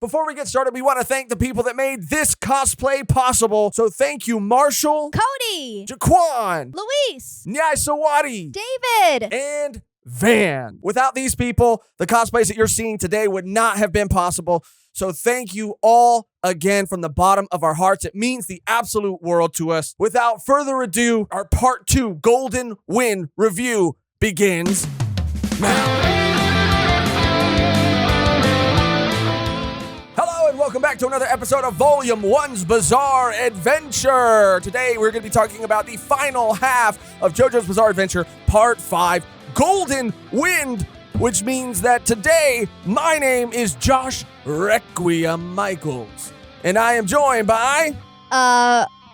Before we get started, we want to thank the people that made this cosplay possible. So thank you, Marshall, Cody, Jaquan, Luis, Nyai Sawadi, David, and Van. Without these people, the cosplays that you're seeing today would not have been possible. So thank you all again from the bottom of our hearts. It means the absolute world to us. Without further ado, our part 2 Golden Wind review begins now. Welcome back to another episode of Volume 1's Bizarre Adventure. Today we're going to be talking about the final half of JoJo's Bizarre Adventure, Part 5, Golden Wind, which means that today my name is Josh Requiem Michaels, and I am joined by...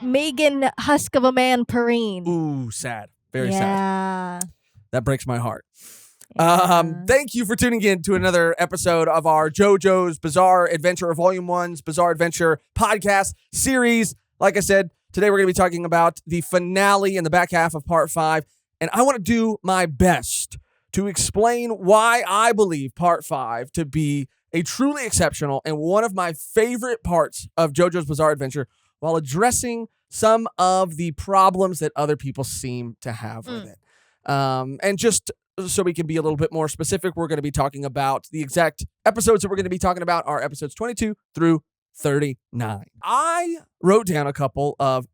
Mehgan Husk of a Man Perrine. Ooh, sad. Very sad. That breaks my heart. Yeah. Thank you for tuning in to another episode of our JoJo's Bizarre Adventure, Volume 1's Bizarre Adventure podcast series. Like I said, today we're going to be talking about the finale in the back half of Part 5, and I want to do my best to explain why I believe Part 5 to be a truly exceptional and one of my favorite parts of JoJo's Bizarre Adventure, while addressing some of the problems that other people seem to have with it. And just so we can be a little bit more specific, we're going to be talking about the exact episodes that we're going to be talking about are episodes 22 through 39. I wrote down a couple of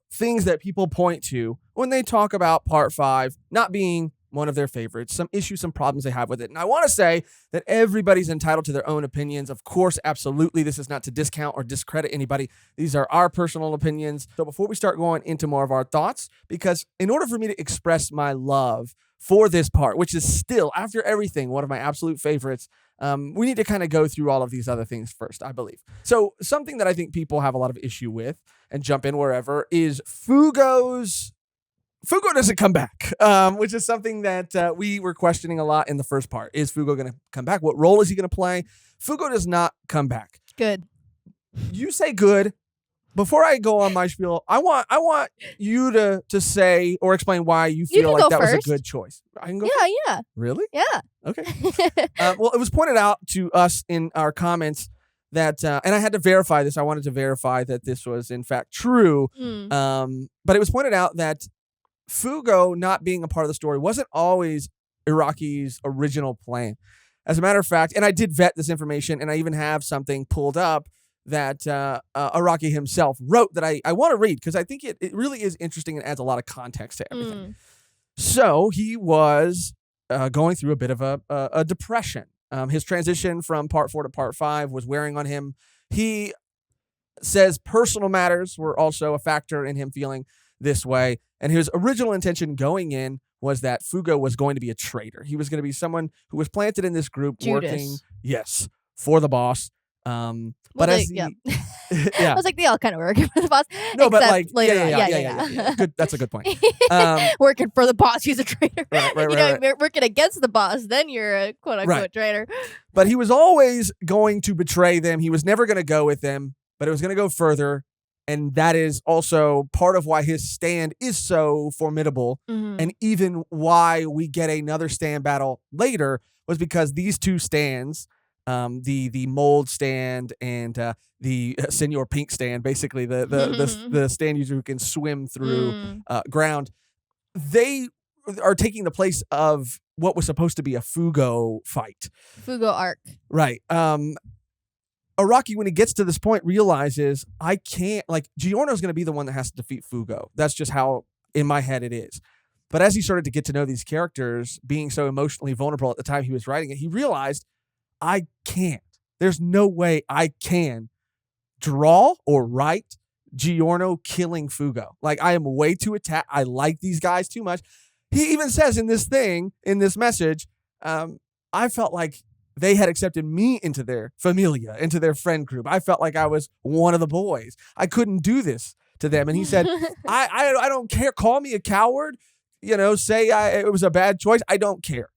things that people point to when they talk about Part 5 not being one of their favorites, some issues, some problems they have with it. And I want to say that everybody's entitled to their own opinions. Of course, absolutely. This is not to discount or discredit anybody. These are our personal opinions. So before we start going into more of our thoughts, because in order for me to express my love for this part, which is still, after everything, one of my absolute favorites, we need to kind of go through all of these other things first, I believe. So something that I think people have a lot of issue with, and jump in wherever, is Fugo doesn't come back, which is something that we were questioning a lot in the first part. Is Fugo going to come back? What role is he going to play? Fugo does not come back. Good. You say good. Before I go on my spiel, I want you to say or explain why you feel like that was a good choice. I can go. Yeah. Really? Yeah. Okay. Well, it was pointed out to us in our comments that, and I had to verify this. I wanted to verify that this was in fact true. But it was pointed out that Fugo not being a part of the story wasn't always Iraqi's original plan. As a matter of fact, and I did vet this information, and I even have something pulled up that Iraqi himself wrote that I want to read because I think it really is interesting and adds a lot of context to everything. So he was going through a bit of a depression. His transition from Part 4 to Part 5 was wearing on him. He says personal matters were also a factor in him feeling this way. And his original intention going in was that Fugo was going to be a traitor. He was going to be someone who was planted in this group working, for the boss. But as I was like, they all kind of work for the boss. No, but like later yeah. Good. That's a good point. Working for the boss, he's a traitor. Right. Working against the boss, then you're a quote unquote traitor. But he was always going to betray them. He was never going to go with them, but it was going to go further. And that is also part of why his stand is so formidable. And even why we get another stand battle later was because these two stands, the mold stand and the Senor Pink stand, basically the stand user who can swim through ground, they are taking the place of what was supposed to be a Fugo fight. Fugo arc. Right. Araki, when he gets to this point, realizes I can't, Giorno's going to be the one that has to defeat Fugo. That's just how, in my head, it is. But as he started to get to know these characters, being so emotionally vulnerable at the time he was writing it, he realized, I can't. There's no way I can draw or write Giorno killing Fugo. I am way too attached. I like these guys too much. He even says in this message, I felt like they had accepted me into their familia, into their friend group. I felt like I was one of the boys. I couldn't do this to them. And he said, I don't care. Call me a coward. Say it was a bad choice. I don't care.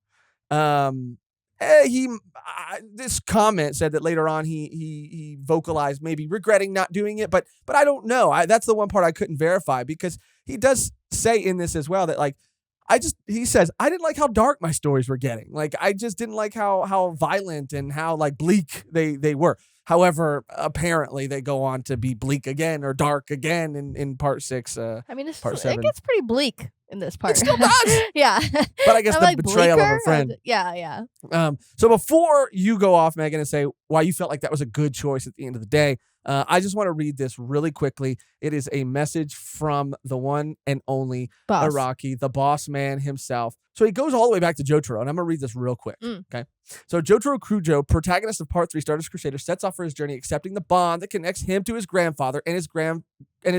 This comment said that later on he vocalized maybe regretting not doing it, but I don't know. That's the one part I couldn't verify, because he does say in this as well that he says, I didn't like how dark my stories were getting. Like, I just didn't like how violent and how like bleak they were. However, apparently they go on to be bleak again or dark again in part 6. I mean, part it 7. gets pretty bleak in this part. It still does. Yeah. But I guess I'm the like, betrayal of bleaker? a friend. Yeah. So before you go off, Mehgan, and say why you felt like that was a good choice at the end of the day, I just want to read this really quickly. It is a message from the one and only Boss. Araki, the boss man himself. So he goes all the way back to Jotaro, and I'm going to read this real quick. Okay. So Jotaro Kujo, protagonist of Part 3 Stardust Crusader, sets off for his journey, accepting the bond that connects him to his grandfather and his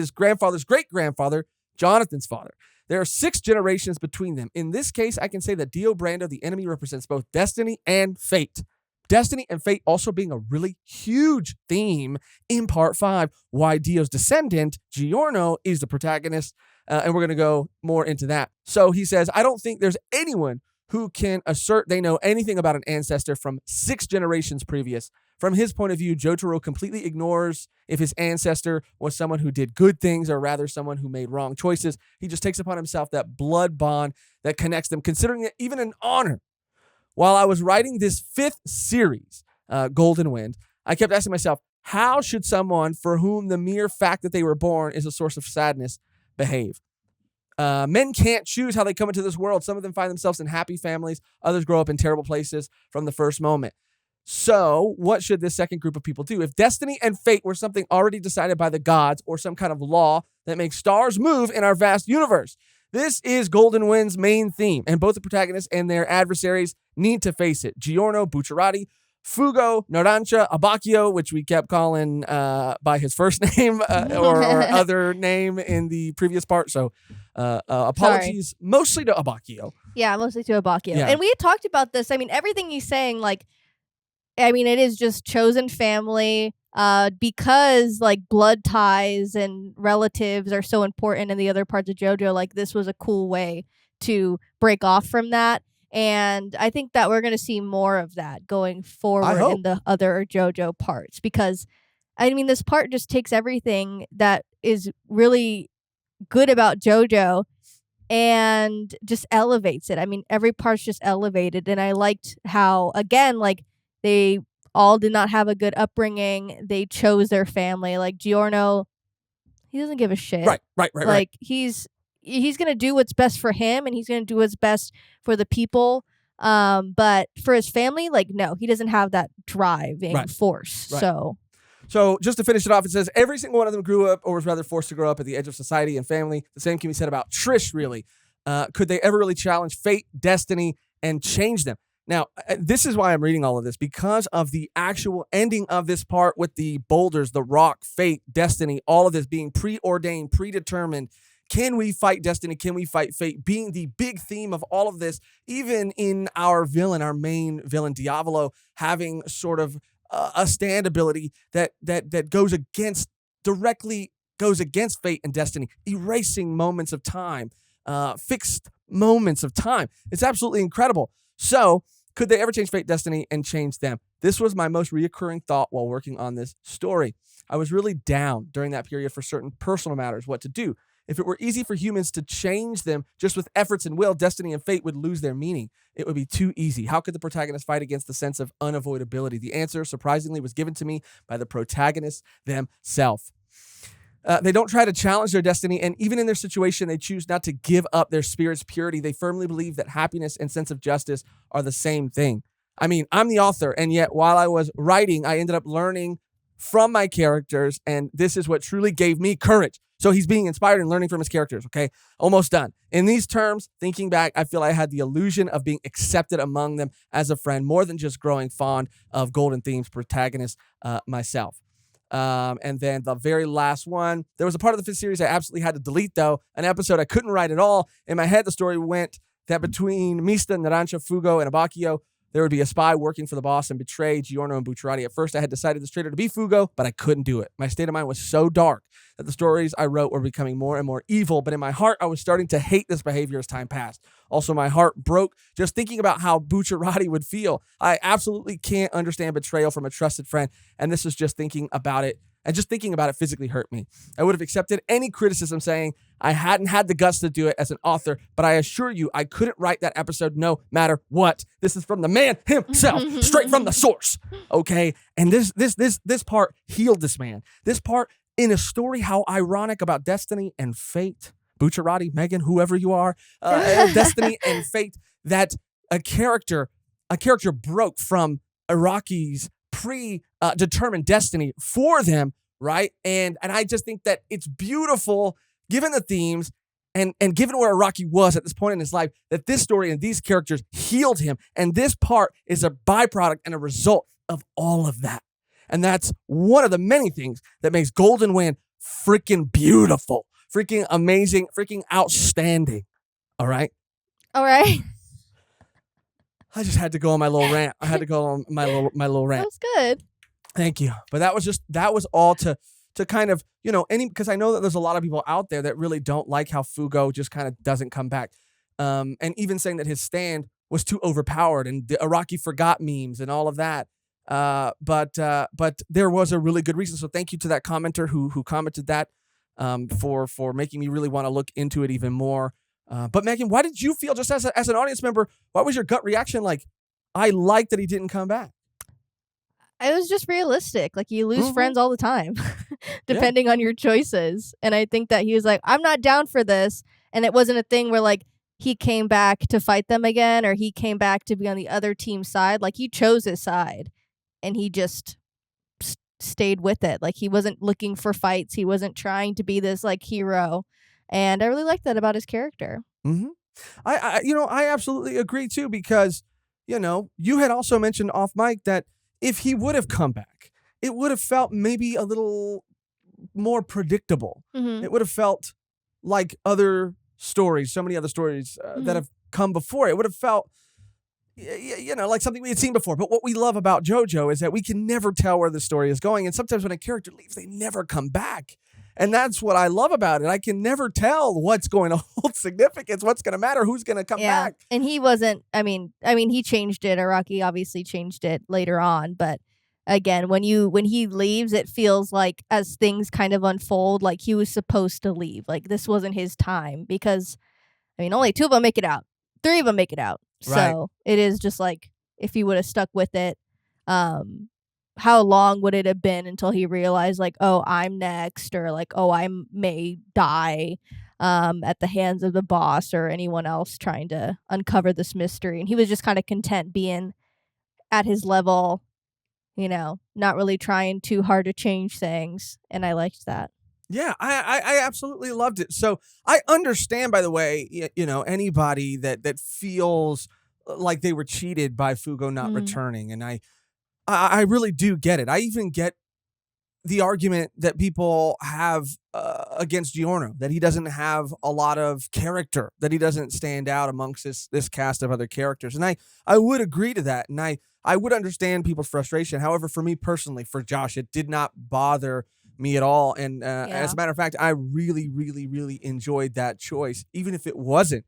grandfather's great-grandfather, Jonathan's father. There are 6 generations between them. In this case, I can say that Dio Brando, the enemy, represents both destiny and fate. Destiny and fate also being a really huge theme in Part 5, why Dio's descendant, Giorno, is the protagonist, and we're going to go more into that. So he says, I don't think there's anyone who can assert they know anything about an ancestor from 6 generations previous. From his point of view, Jotaro completely ignores if his ancestor was someone who did good things or rather someone who made wrong choices. He just takes upon himself that blood bond that connects them, considering it even an honor. While I was writing this 5th series, Golden Wind, I kept asking myself, how should someone for whom the mere fact that they were born is a source of sadness behave? Men can't choose how they come into this world. Some of them find themselves in happy families. Others grow up in terrible places from the first moment. So what should this second group of people do? If destiny and fate were something already decided by the gods or some kind of law that makes stars move in our vast universe, this is Golden Wind's main theme, and both the protagonists and their adversaries need to face it. Giorno, Bucciarati, Fugo, Narancia, Abacchio, which we kept calling by his first name or other name in the previous part. So apologies mostly to Abacchio. Yeah, mostly to Abacchio. Yeah. And we had talked about this. I mean, everything he's saying, like, I mean, it is just chosen family because, like, blood ties and relatives are so important in the other parts of JoJo. Like, this was a cool way to break off from that. And I think that we're going to see more of that going forward in the other JoJo parts. Because, I mean, this part just takes everything that is really good about JoJo and just elevates it. I mean, every part's just elevated. And I liked how, again, like, they all did not have a good upbringing. They chose their family. Like, Giorno, he doesn't give a shit. Right. Like, he's going to do what's best for him, and he's going to do what's best for the people. But for his family, like, no, he doesn't have that driving force. Right. So just to finish it off, it says, every single one of them grew up or was rather forced to grow up at the edge of society and family. The same can be said about Trish, really. Could they ever really challenge fate, destiny, and change them? Now, this is why I'm reading all of this, because of the actual ending of this part with the boulders, the rock, fate, destiny, all of this being preordained, predetermined. Can we fight destiny? Can we fight fate? Being the big theme of all of this, even in our main villain, Diavolo, having sort of a stand ability that directly goes against fate and destiny, erasing moments of time, fixed moments of time. It's absolutely incredible. So, could they ever change fate, destiny, and change them? This was my most reoccurring thought while working on this story. I was really down during that period for certain personal matters, what to do. If it were easy for humans to change them just with efforts and will, destiny and fate would lose their meaning. It would be too easy. How could the protagonist fight against the sense of unavoidability? The answer, surprisingly, was given to me by the protagonists themselves. They don't try to challenge their destiny, and even in their situation, they choose not to give up their spirit's purity. They firmly believe that happiness and sense of justice are the same thing. I mean, I'm the author, and yet while I was writing, I ended up learning from my characters, and this is what truly gave me courage. So he's being inspired and learning from his characters, okay? Almost done. In these terms, thinking back, I feel I had the illusion of being accepted among them as a friend, more than just growing fond of Golden Theme's protagonist myself. And then the very last one, there was a part of the 5th series I absolutely had to delete, though, an episode I couldn't write at all. In my head, the story went that between Mista, Narancia, Fugo, and Abacchio, there would be a spy working for the boss and betray Giorno and Bucciarati. At first, I had decided the traitor to be Fugo, but I couldn't do it. My state of mind was so dark that the stories I wrote were becoming more and more evil, but in my heart, I was starting to hate this behavior as time passed. Also, my heart broke just thinking about how Bucciarati would feel. I absolutely can't understand betrayal from a trusted friend, and this is just thinking about it And just thinking about it physically hurt me. I would have accepted any criticism saying I hadn't had the guts to do it as an author, but I assure you I couldn't write that episode no matter what. This is from the man himself, straight from the source. Okay? And this part healed this man. This part in a story how ironic about destiny and fate. Bucciarati, Mehgan, whoever you are, destiny and fate, that a character broke from Iraqi's predetermined destiny for them, right? And I just think that it's beautiful, given the themes and given where Iraqi was at this point in his life, that this story and these characters healed him. And this part is a byproduct and a result of all of that. And that's one of the many things that makes Golden Wind freaking beautiful, freaking amazing, freaking outstanding. All right? All right. I just had to go on my little rant. I had to go on my little rant. That was good. Thank you. But that was all to kind of, because I know that there's a lot of people out there that really don't like how Fugo just kind of doesn't come back. And even saying that his stand was too overpowered and the Iraqi forgot memes and all of that. But there was a really good reason. So thank you to that commenter who commented that for making me really want to look into it even more. But Mehgan, why did you feel, just as an audience member, what was your gut reaction like? I like that he didn't come back. It was just realistic. Like, you lose friends all the time, depending on your choices. And I think that he was like, I'm not down for this. And it wasn't a thing where, like, he came back to fight them again, or he came back to be on the other team's side. Like, he chose his side, and he just stayed with it. Like, he wasn't looking for fights. He wasn't trying to be this, like, hero. And I really like that about his character. Mm-hmm. I absolutely agree, too, because, you had also mentioned off mic that if he would have come back, it would have felt maybe a little more predictable. Mm-hmm. It would have felt like other stories, so many other stories that have come before. It would have felt, like something we had seen before. But what we love about Jojo is that we can never tell where the story is going. And sometimes when a character leaves, they never come back. And that's what I love about it. I can never tell what's going to hold significance, what's going to matter, who's going to come back. And he wasn't, I mean, he changed it. Iraqi obviously changed it later on. But again, when he leaves, it feels like as things kind of unfold, like he was supposed to leave. Like, this wasn't his time, because, only 2 of them make it out. 3 of them make it out. Right. So it is just like, if he would have stuck with it, how long would it have been until he realized, like, oh, I'm next, or like, oh, I may die at the hands of the boss or anyone else trying to uncover this mystery. And he was just kind of content being at his level, not really trying too hard to change things. And I liked that. Yeah, I absolutely loved it. So I understand, by the way, anybody that feels like they were cheated by Fugo not returning. And I really do get it. I even get the argument that people have against Giorno, that he doesn't have a lot of character, that he doesn't stand out amongst this cast of other characters. And I would agree to that. And I would understand people's frustration. However, for me personally, for Josh, it did not bother me at all. And as a matter of fact, I really, really, really enjoyed that choice, even if it wasn't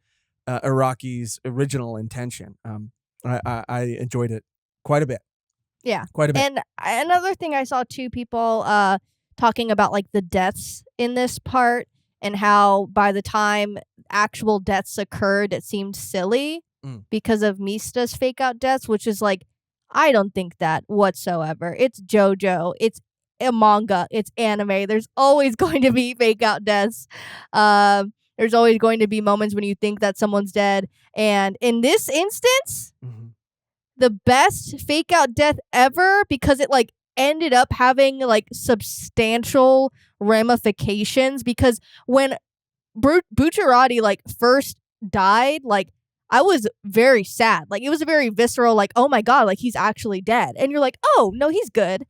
Iraqi's original intention. I enjoyed it quite a bit. Yeah. Quite a bit. And another thing I saw too, people talking about like the deaths in this part, and how by the time actual deaths occurred, it seemed silly because of Mista's fake out deaths, which is like, I don't think that whatsoever. It's JoJo. It's a manga. It's anime. There's always going to be fake out deaths. There's always going to be moments when you think that someone's dead. And in this instance, the best fake out death ever, because it like ended up having like substantial ramifications, because when Bucciarati like first died, like I was very sad. Like, it was a very visceral, like, oh my God, like he's actually dead. And you're like, oh no, he's good.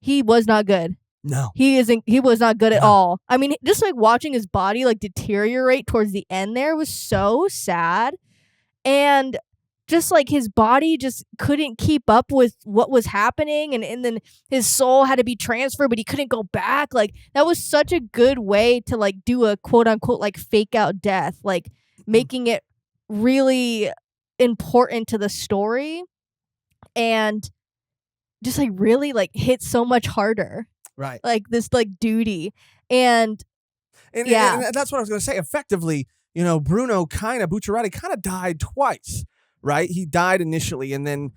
He was not good. No. He was not good at all. I mean, just like watching his body like deteriorate towards the end there was so sad. And just like his body just couldn't keep up with what was happening, and then his soul had to be transferred, but he couldn't go back. Like, that was such a good way to like do a quote unquote like fake out death, like making it really important to the story, and just like really like hit so much harder. Right. like this like duty. And And, yeah. and that's what I was going to say. Effectively, Bucciarati kind of died twice, right? He died initially, and then,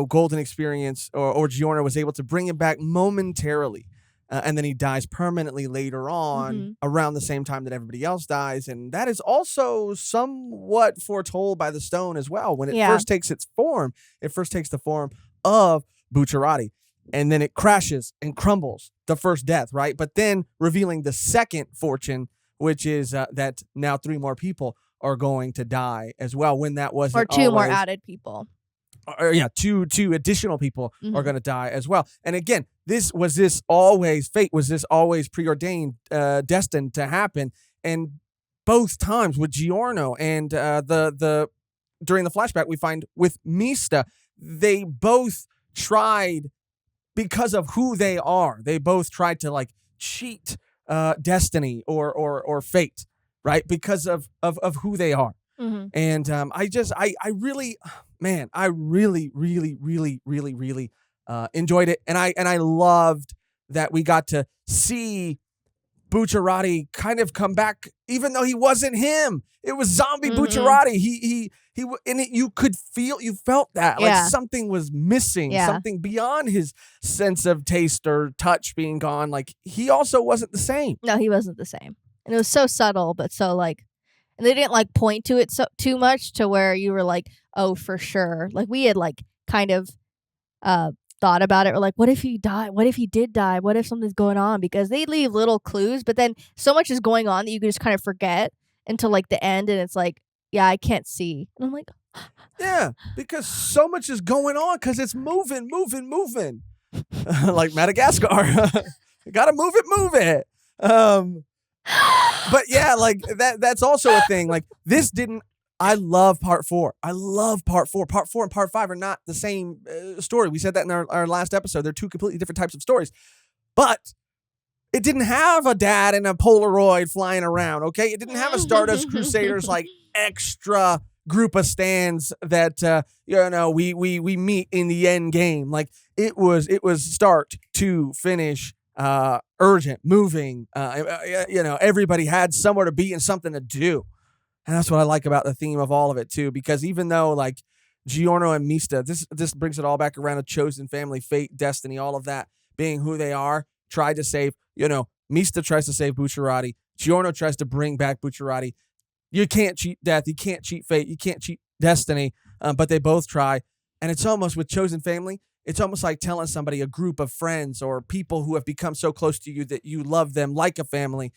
Golden Experience or Giorno was able to bring him back momentarily. And then he dies permanently later on around the same time that everybody else dies. And that is also somewhat foretold by the stone as well. When it first takes its form, it first takes the form of Bucciarati. And then it crashes and crumbles, the first death, right? But then revealing the second fortune, which is that now 3 more people are going to die as well. When that wasn't or 2 more always, added people. two additional people are going to die as well. And again, was this always fate? Was this always preordained, destined to happen? And both times with Giorno and the during the flashback we find with Mista, they both tried, because of who they are, they both tried to like cheat destiny or fate, right? Because of who they are. And I really enjoyed it, and I loved that we got to see Bucciarati kind of come back, even though he wasn't him. It was zombie Bucciarati. He you felt that like something was missing, something beyond his sense of taste or touch being gone. Like he also wasn't the same. No, he wasn't the same, and it was so subtle, but so like. And they didn't like point to it so too much to where you were like, oh, for sure. Like we had like kind of thought about it. Or like, what if he died? What if he did die? What if something's going on? Because they leave little clues, but then so much is going on that you can just kind of forget until like the end. And it's like, yeah, I can't see. And I'm like, yeah, because so much is going on because it's moving. Like Madagascar. You gotta move it. But yeah, like that's also a thing. Like this didn't. I love part 4. I love part 4. Part 4 and part 5 are not the same story. We said that in our last episode. They're 2 completely different types of stories. But it didn't have a dad and a Polaroid flying around, okay? It didn't have a Stardust Crusaders like extra group of stands that we meet in the end game. Like it was start to finish. Urgent, moving, everybody had somewhere to be and something to do. And that's what I like about the theme of all of it too, because even though like Giorno and Mista, this brings it all back around a chosen family, fate, destiny, all of that being who they are, tried to save, Mista tries to save Bucciarati. Giorno tries to bring back Bucciarati. You can't cheat death. You can't cheat fate. You can't cheat destiny. But they both try. And it's almost with chosen family, it's almost like telling somebody, a group of friends or people who have become so close to you that you love them like a family,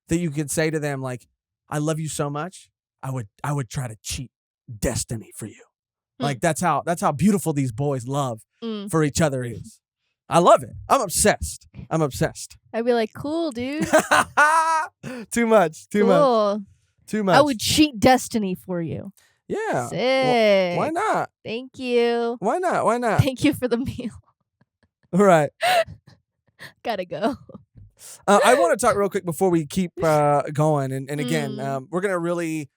that you can say to them like, I love you so much. I would try to cheat destiny for you. Like that's how beautiful these boys love for each other is. I love it. I'm obsessed. I'd be like, cool, dude. Too much. I would cheat destiny for you. Yeah. Sick. Well, why not? Thank you. Why not? Thank you for the meal. All right. Gotta go. I want to talk real quick before we keep going. And again, we're going to really,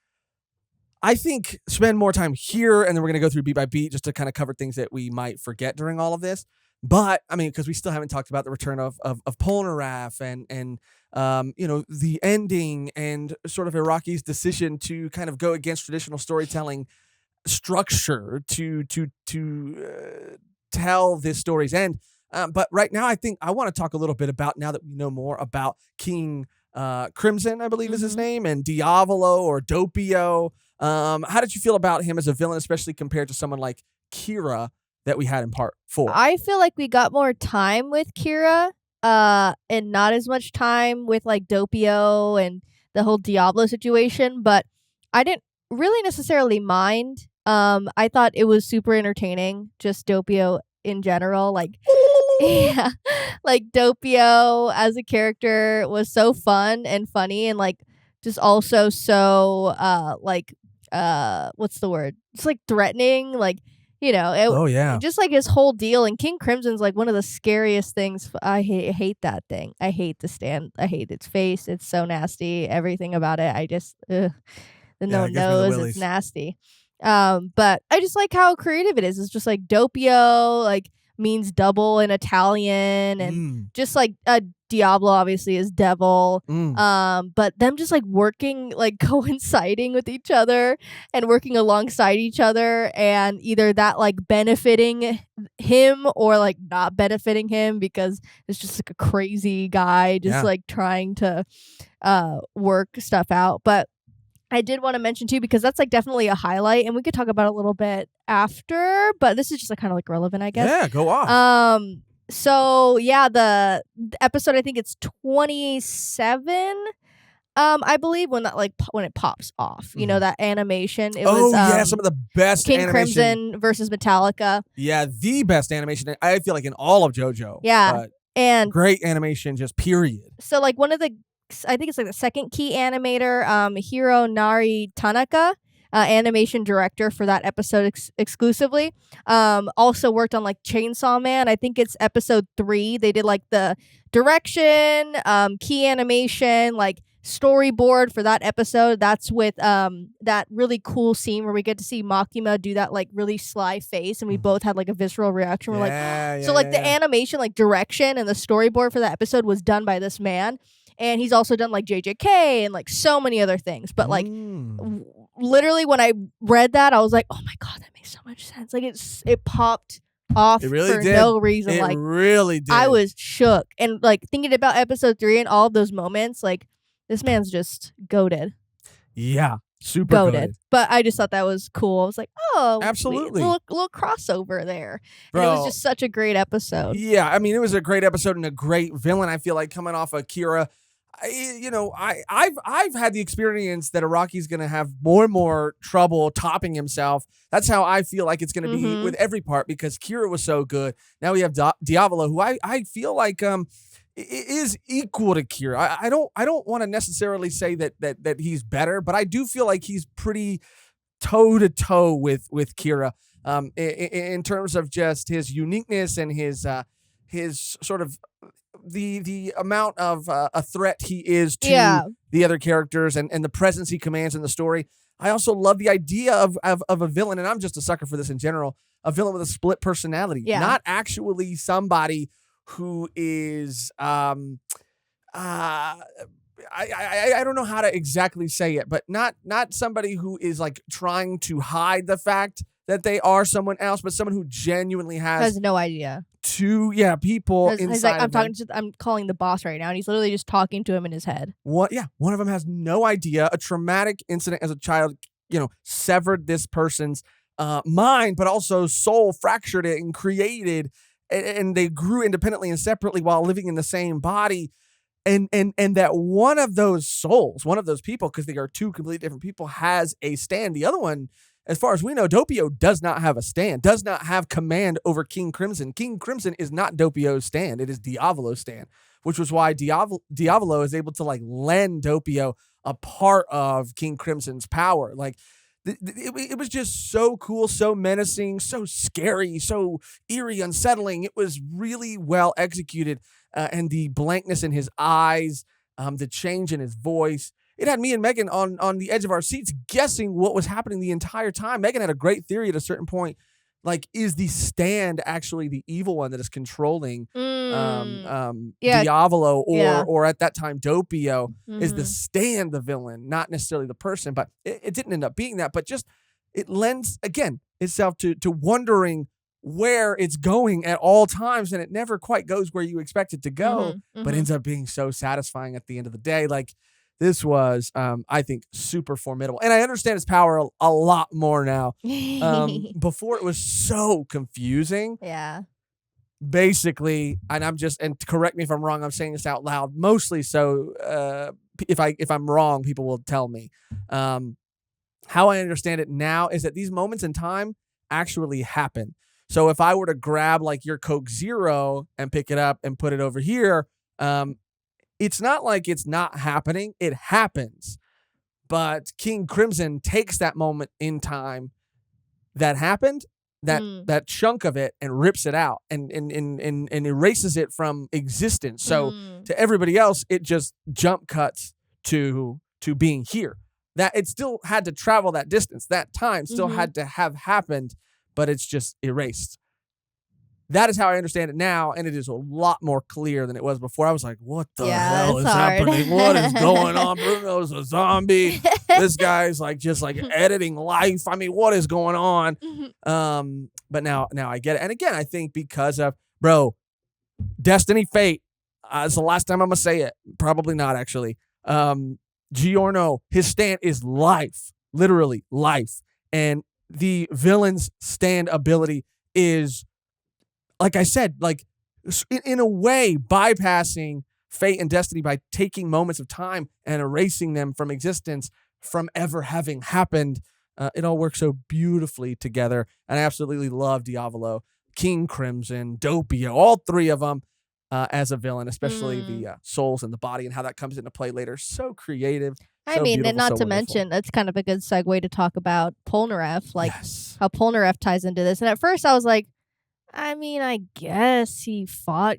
I think, spend more time here, and then we're going to go through beat by beat just to kind of cover things that we might forget during all of this. But, I mean, because we still haven't talked about the return of Polnareff and the ending and sort of Iraqi's decision to kind of go against traditional storytelling structure to tell this story's end. But right now, I think I want to talk a little bit about, now that we know more about King Crimson, I believe is his name, and Diavolo or Doppio. How did you feel about him as a villain, especially compared to someone like Kira that we had in part 4? I feel like we got more time with Kira, and not as much time with like Doppio and the whole Diablo situation, but I didn't really necessarily mind. I thought it was super entertaining, just Doppio in general. Like, yeah, like Doppio as a character was so fun and funny, and like just also so what's the word? It's like threatening, like. Just like his whole deal. And King Crimson's like one of the scariest things. I hate that thing. I hate the stand. I hate its face. It's so nasty. Everything about it. I just, the nose, it's nasty. But I just like how creative it is. It's just like Doppio, like means double in Italian, and just like Diablo obviously is devil. But them just like working, like coinciding with each other and working alongside each other, and either that like benefiting him or like not benefiting him, because it's just like a crazy guy just like trying to work stuff out. But I did want to mention too, because that's like definitely a highlight, and we could talk about it a little bit after, but this is just like kind of like relevant, I guess. Yeah, go off. So yeah, the episode, I think it's 27. I believe when that when it pops off, you know, that animation. It was some of the best King animation. Crimson versus Metallica. Yeah, the best animation I feel like in all of JoJo. Yeah, and great animation, just period. So like one of the, I think it's like the second key animator, Hironari Tanaka, animation director for that episode exclusively. Also worked on like Chainsaw Man. I think it's episode 3. They did like the direction, key animation, like storyboard for that episode. That's with that really cool scene where we get to see Makima do that like really sly face, and we both had like a visceral reaction. We're the animation, like direction and the storyboard for that episode was done by this man. And he's also done like JJK and like so many other things. But like literally when I read that, I was like, oh my God, that makes so much sense. Like it popped off for no reason. It really did. I was shook. And like thinking about episode 3 and all of those moments, like this man's just goated. Yeah. Super goated. good. But I just thought that was cool. I was like, oh, absolutely, little crossover there. Bro, and it was just such a great episode. Yeah, I mean, it was a great episode and a great villain. I feel like coming off of Kira, I've had the experience that Araki's going to have more and more trouble topping himself. That's how I feel like it's going to be with every part, because Kira was so good. Now we have Diavolo, who I feel like is equal to Kira. I don't want to necessarily say that he's better, but I do feel like he's pretty toe to toe with Kira in terms of just his uniqueness and his sort of the amount of a threat he is to the other characters and the presence he commands in the story. I also love the idea of a villain, and I'm just a sucker for this in general, a villain with a split personality, not actually somebody who is I don't know how to exactly say it, but not somebody who is like trying to hide the fact that they are someone else, but someone who genuinely has no idea. People inside. Like, I'm calling the boss right now, and he's literally just talking to him in his head. One of them has no idea. A traumatic incident as a child, severed this person's mind, but also soul, fractured it and created, and they grew independently and separately while living in the same body. And that one of those souls, one of those people, because they are two completely different people, has a stand. The other one, as far as we know, Doppio does not have a stand, does not have command over King Crimson. King Crimson is not Doppio's stand. It is Diavolo's stand, which was why Diavolo is able to like lend Doppio a part of King Crimson's power. Like it was just so cool, so menacing, so scary, so eerie, unsettling. It was really well executed. And the blankness in his eyes, the change in his voice. It had me and Mehgan on the edge of our seats guessing what was happening the entire time. Mehgan had a great theory at a certain point. Like, is the stand actually the evil one that is controlling Diavolo or at that time Doppio? Is the stand the villain, not necessarily the person? But it didn't end up being that. But just it lends, again, itself to wondering where it's going at all times, and it never quite goes where you expect it to go, but ends up being so satisfying at the end of the day. Like, this was, I think, super formidable. And I understand its power a lot more now. Before it was so confusing. Yeah. Basically, and correct me if I'm wrong, I'm saying this out loud, mostly so if I'm wrong, people will tell me. How I understand it now is that these moments in time actually happen. So if I were to grab like your Coke Zero and pick it up and put it over here, it's not like it's not happening. It happens. But King Crimson takes that moment in time that happened, that chunk of it, and rips it out and erases it from existence. So to everybody else, it just jump cuts to being here. That it still had to travel that distance. That time still had to have happened, but it's just erased. That is how I understand it now, and it is a lot more clear than it was before. I was like, what the hell it's is hard. happening? What is going on? Bruno's a zombie. This guy's like just like editing life. I mean, what is going on? But now I get it. And again, I think because of, bro, destiny, fate. It's the last time I'm going to say it. Probably not, actually. Giorno, his stand is life. Literally life. And the villain's stand ability is, like I said, like in a way, bypassing fate and destiny by taking moments of time and erasing them from existence from ever having happened. It all works so beautifully together. And I absolutely love Diavolo, King Crimson, Doppio, all three of them as a villain, especially the souls and the body and how that comes into play later. So creative. I mean, and not to mention, that's kind of a good segue to talk about Polnareff, like how Polnareff ties into this. And at first I was like, I mean, I guess he fought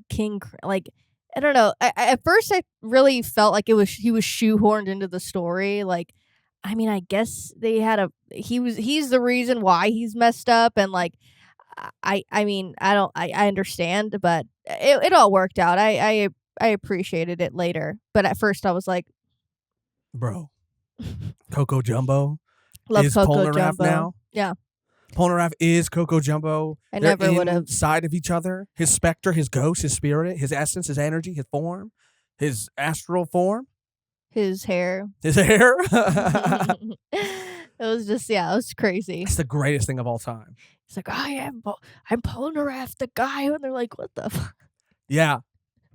like, I don't know. At first I really felt like he was shoehorned into the story. Like, I mean, I guess they had he's the reason why he's messed up. And like, I mean, I understand, but it all worked out. I appreciated it later. But at first I was like, bro, Coco Jumbo love is Coco Polnareff Jumbo. now. Yeah. Polnareff is Coco Jumbo. I They're never would have. inside of each other. His specter, his ghost, his spirit, his essence, his energy, his form, his astral form. His hair. His hair. It was just, it was crazy. It's the greatest thing of all time. It's like, I'm Polnareff, the guy. And they're like, what the fuck? Yeah.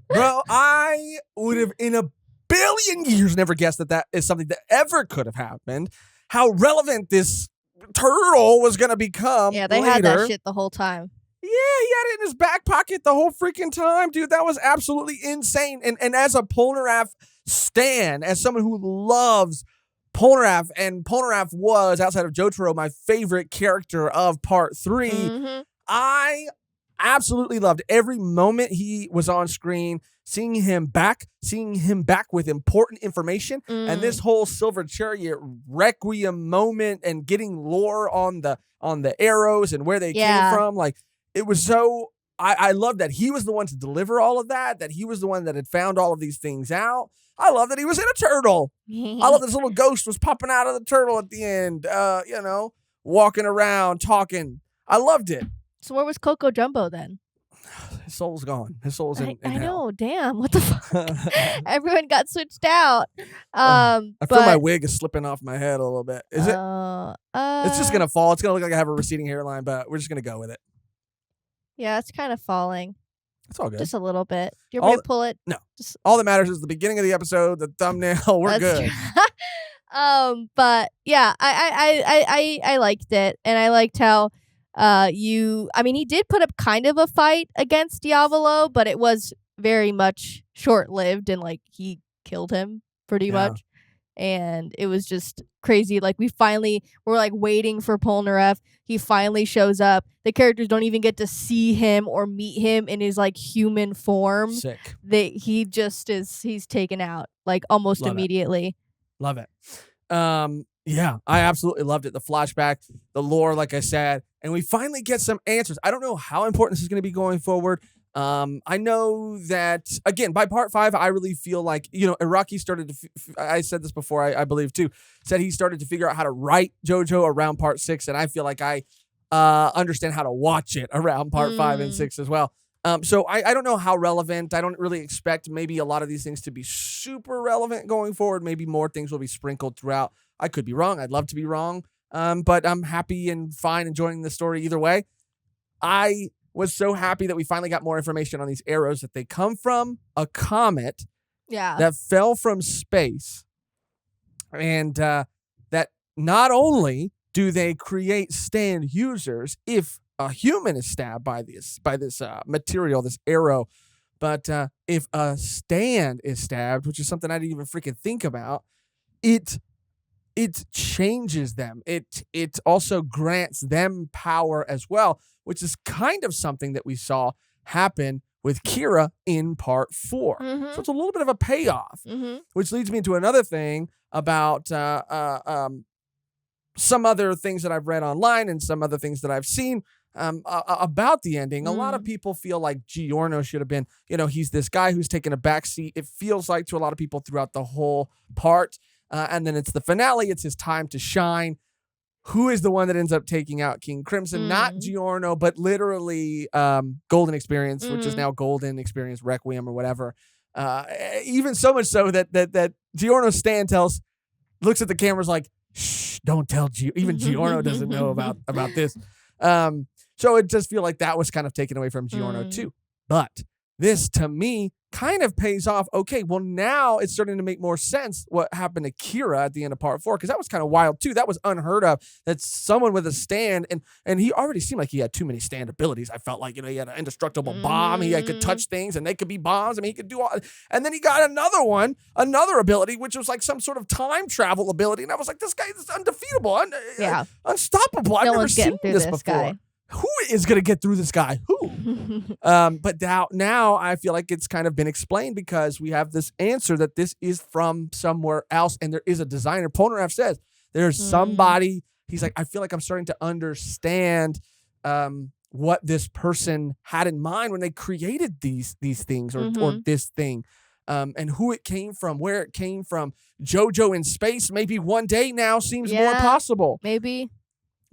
Bro, I would have in a billion years never guessed that is something that ever could have happened. How relevant this turtle was going to become. Yeah, they had that shit the whole time. Yeah, he had it in his back pocket the whole freaking time, dude. That was absolutely insane. And as a Polnareff stan, as someone who loves Polnareff, and Polnareff was, outside of Jotaro, my favorite character of part 3, I absolutely loved every moment he was on screen, seeing him back with important information, and this whole Silver Chariot Requiem moment and getting lore on the arrows and where they came from. Like, it was so, I love that he was the one to deliver all of that he was the one that had found all of these things out. I love that he was in a turtle. I love this little ghost was popping out of the turtle at the end, walking around, talking. I loved it. So where was Coco Jumbo then? His soul's gone. His soul's in I hell. know, damn. What the fuck? Everyone got switched out. I feel my wig is slipping off my head a little bit. Is it? It's just going to fall. It's going to look like I have a receding hairline, but we're just going to go with it. Yeah, it's kind of falling. It's all good. Just a little bit. Do you want me to pull it? No. All that matters is the beginning of the episode, the thumbnail. We're good. But yeah, I liked it, and I liked how he did put up kind of a fight against Diavolo, but it was very much short-lived, and like he killed him pretty much. And it was just crazy. Like, we're like waiting for Polnareff. He finally shows up. The characters don't even get to see him or meet him in his like human form. Sick. He's taken out like almost immediately. Love it. Yeah, I absolutely loved it. The flashback, the lore, like I said, and we finally get some answers. I don't know how important this is going to be going forward. I know that, again, by part 5, I really feel like, Iraqi started to, I said this before, I believe too, said he started to figure out how to write Jojo around part 6, and I feel like I understand how to watch it around part 5 and 6 as well. So I don't know how relevant. I don't really expect maybe a lot of these things to be super relevant going forward. Maybe more things will be sprinkled throughout. I could be wrong. I'd love to be wrong. But I'm happy and fine enjoying the story either way. I was so happy that we finally got more information on these arrows, that they come from a comet that fell from space. And that not only do they create stand users if a human is stabbed by this material, this arrow, but if a stand is stabbed, which is something I didn't even freaking think about, it changes them. It also grants them power as well, which is kind of something that we saw happen with Kira in part 4. So it's a little bit of a payoff, which leads me into another thing about some other things that I've read online and some other things that I've seen about the ending. A lot of people feel like Giorno should have been, he's this guy who's taken a backseat. It feels like to a lot of people throughout the whole part. And then it's the finale. It's his time to shine. Who is the one that ends up taking out King Crimson? Not Giorno, but literally Golden Experience, which is now Golden Experience Requiem or whatever. Even so much so that Giorno's Stan looks at the cameras like, shh, don't tell Giorno. Even Giorno doesn't know about this. So it just feel like that was kind of taken away from Giorno too. But this, to me, kind of pays off. Okay, well, now it's starting to make more sense what happened to Kira at the end of part 4, because that was kind of wild too. That was unheard of, that someone with a stand, and he already seemed like he had too many stand abilities. I felt like, he had an indestructible bomb. He could touch things and they could be bombs. I mean, he could do all, and then he got another ability, which was like some sort of time travel ability. And I was like, this guy is undefeatable, unstoppable. I've never seen this before. Guy. Who is going to get through this guy? Who? But now I feel like it's kind of been explained, because we have this answer that this is from somewhere else, and there is a designer. Polnareff says there's somebody. He's like, I feel like I'm starting to understand what this person had in mind when they created these things or this thing, and who it came from, where it came from. Jojo in space, maybe one day now seems more possible. Maybe.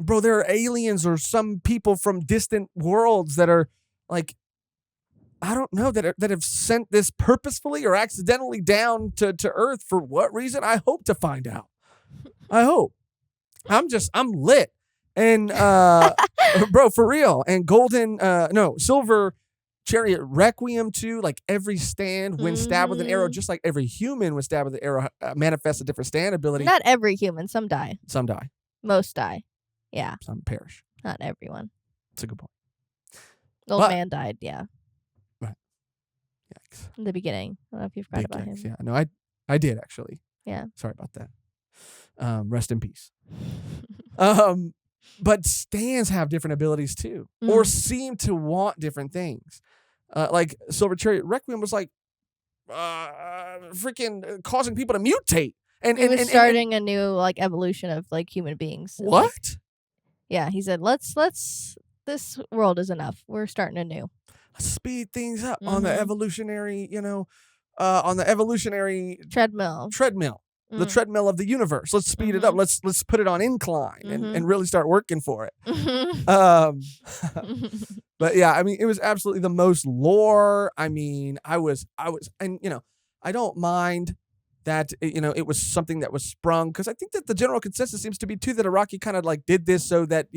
Bro, there are aliens or some people from distant worlds that are like, I don't know, that have sent this purposefully or accidentally down to Earth. For what reason? I hope to find out. I hope. I'm lit. And bro, for real. And Silver Chariot Requiem too. Like every stand when stabbed with an arrow, just like every human when stabbed with an arrow, manifests a different stand ability. Not every human. Some die. Some die. Most die. Yeah. Some perish. Not everyone. That's a good point. The old man died, yeah. Right. Yikes. In the beginning. I don't know if you forgot about him. Yeah, no, I did actually. Yeah. Sorry about that. Rest in peace. But stands have different abilities too, or seem to want different things. Like Silver Chariot Requiem was like freaking causing people to mutate. And he was starting a new like evolution of like human beings. What? Like, yeah, he said, let's this world is enough. We're starting anew. Speed things up on the evolutionary, on the evolutionary treadmill. The treadmill of the universe. Let's speed it up. Let's put it on incline and really start working for it. But yeah, I mean, it was absolutely the most lore. I mean, I was, and I don't mind that, it was something that was sprung, because I think that the general consensus seems to be too that Araki kind of like did this so that,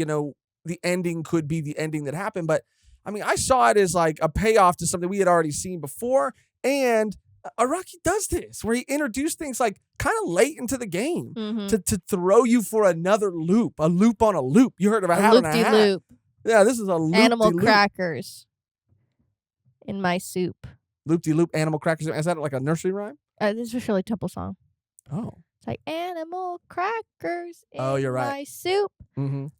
the ending could be the ending that happened. But I mean, I saw it as like a payoff to something we had already seen before. And Araki does this where he introduced things like kind of late into the game to throw you for another loop, a loop on a loop. You heard of a hat on a hat. Loop. Yeah, this is a loop. Animal crackers in my soup. Loop-de-loop animal crackers. Is that like a nursery rhyme? This is a Shirley Temple song. Oh. It's like animal crackers in you're right. my soup.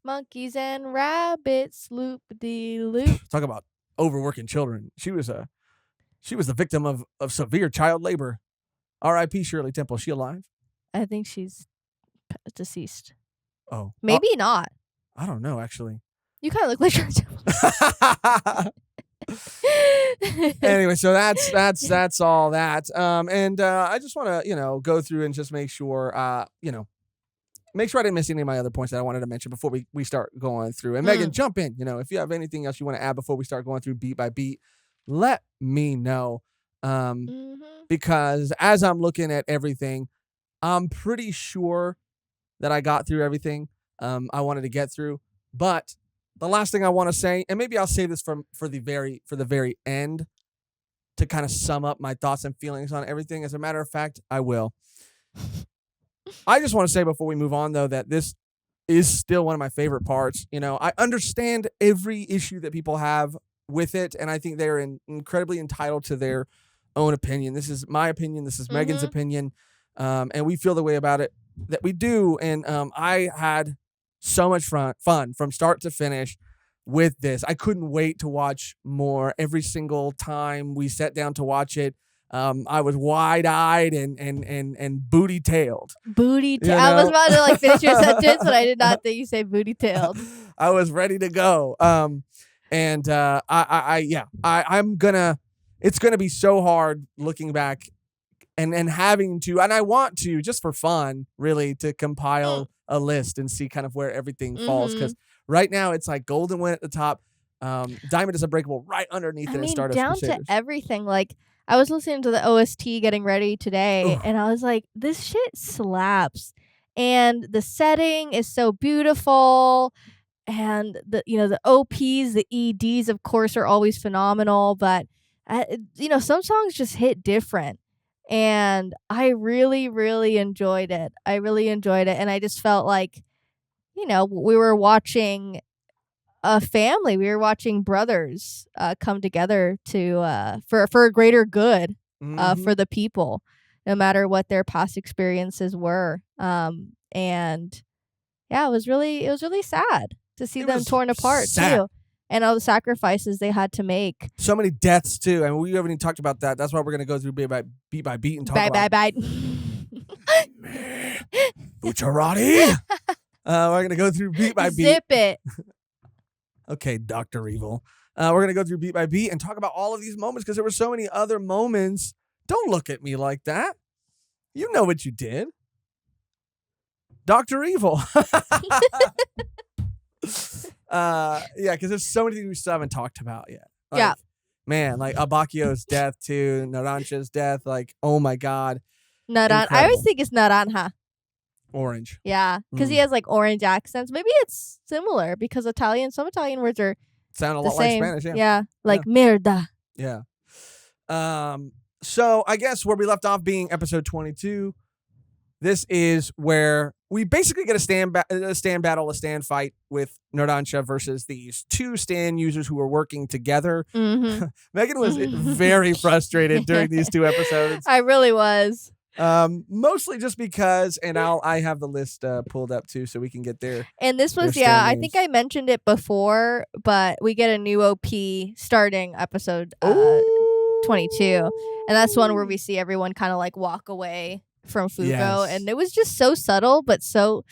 Monkeys and rabbits, loop-de-loop. Talk about overworking children. She was the victim of severe child labor. R.I.P. Shirley Temple. She alive? I think she's deceased. Oh. Maybe not. I don't know, actually. You kind of look like Shirley Temple. Anyway, so that's all that. And I just want to, go through and just make sure, make sure I didn't miss any of my other points that I wanted to mention before we start going through. And Mehgan, jump in. If you have anything else you want to add before we start going through beat by beat, let me know. Because as I'm looking at everything, I'm pretty sure that I got through everything I wanted to get through. But the last thing I want to say, and maybe I'll say this for the very end to kind of sum up my thoughts and feelings on everything. As a matter of fact, I will. I just want to say before we move on, though, that this is still one of my favorite parts. I understand every issue that people have with it, and I think they're incredibly entitled to their own opinion. This is my opinion. This is Mehgan's opinion, and we feel the way about it that we do. And I had so much fun from start to finish with this. I couldn't wait to watch more every single time we sat down to watch it. I was wide-eyed and booty-tailed. Booty-tailed. I was about to like finish your sentence, but I did not think you say booty-tailed. I was ready to go. I'm gonna. It's gonna be so hard looking back, and having to, and I want to just for fun, really, to compile a list and see kind of where everything falls. Because right now it's like Golden Wind at the top, Diamond is Unbreakable right underneath it. I mean, Stardust down Crusaders. to everything. Like, I was listening to the OST getting ready today, and I was like, this shit slaps. And the setting is so beautiful. And the OPs, the EDs, of course, are always phenomenal. But, some songs just hit different. And I really, really enjoyed it. And I just felt like, we were watching a family. We were watching brothers come together to for a greater good for the people, no matter what their past experiences were. And yeah, it was really sad to see them torn apart too, and all the sacrifices they had to make. So many deaths too, and we haven't even talked about that. That's why we're gonna go through beat by beat and talk about. Bye. Bucciarati. We're gonna go through beat by beat. Zip it. Okay, Dr. Evil. We're going to go through beat by beat and talk about all of these moments because there were so many other moments. Don't look at me like that. You know what you did. Dr. Evil. Because there's so many things we still haven't talked about yet. Man, like Abakio's death too, Naranja's death. Like, oh my God. I always think it's Naranja. Orange. Yeah, because he has like orange accents. Maybe it's similar because some Italian words are sound a lot like Spanish. Yeah, like merda. Yeah. So I guess where we left off being episode 22, this is where we basically get a stand fight with Naranja versus these two stand users who are working together. Mm-hmm. Mehgan was very frustrated during these two episodes. I really was. Mostly just because, and I have the list pulled up too, so we can get there. And this was, I think I mentioned it before, but we get a new OP starting episode 22, and that's one where we see everyone kind of like walk away from Fugo, and it was just so subtle but so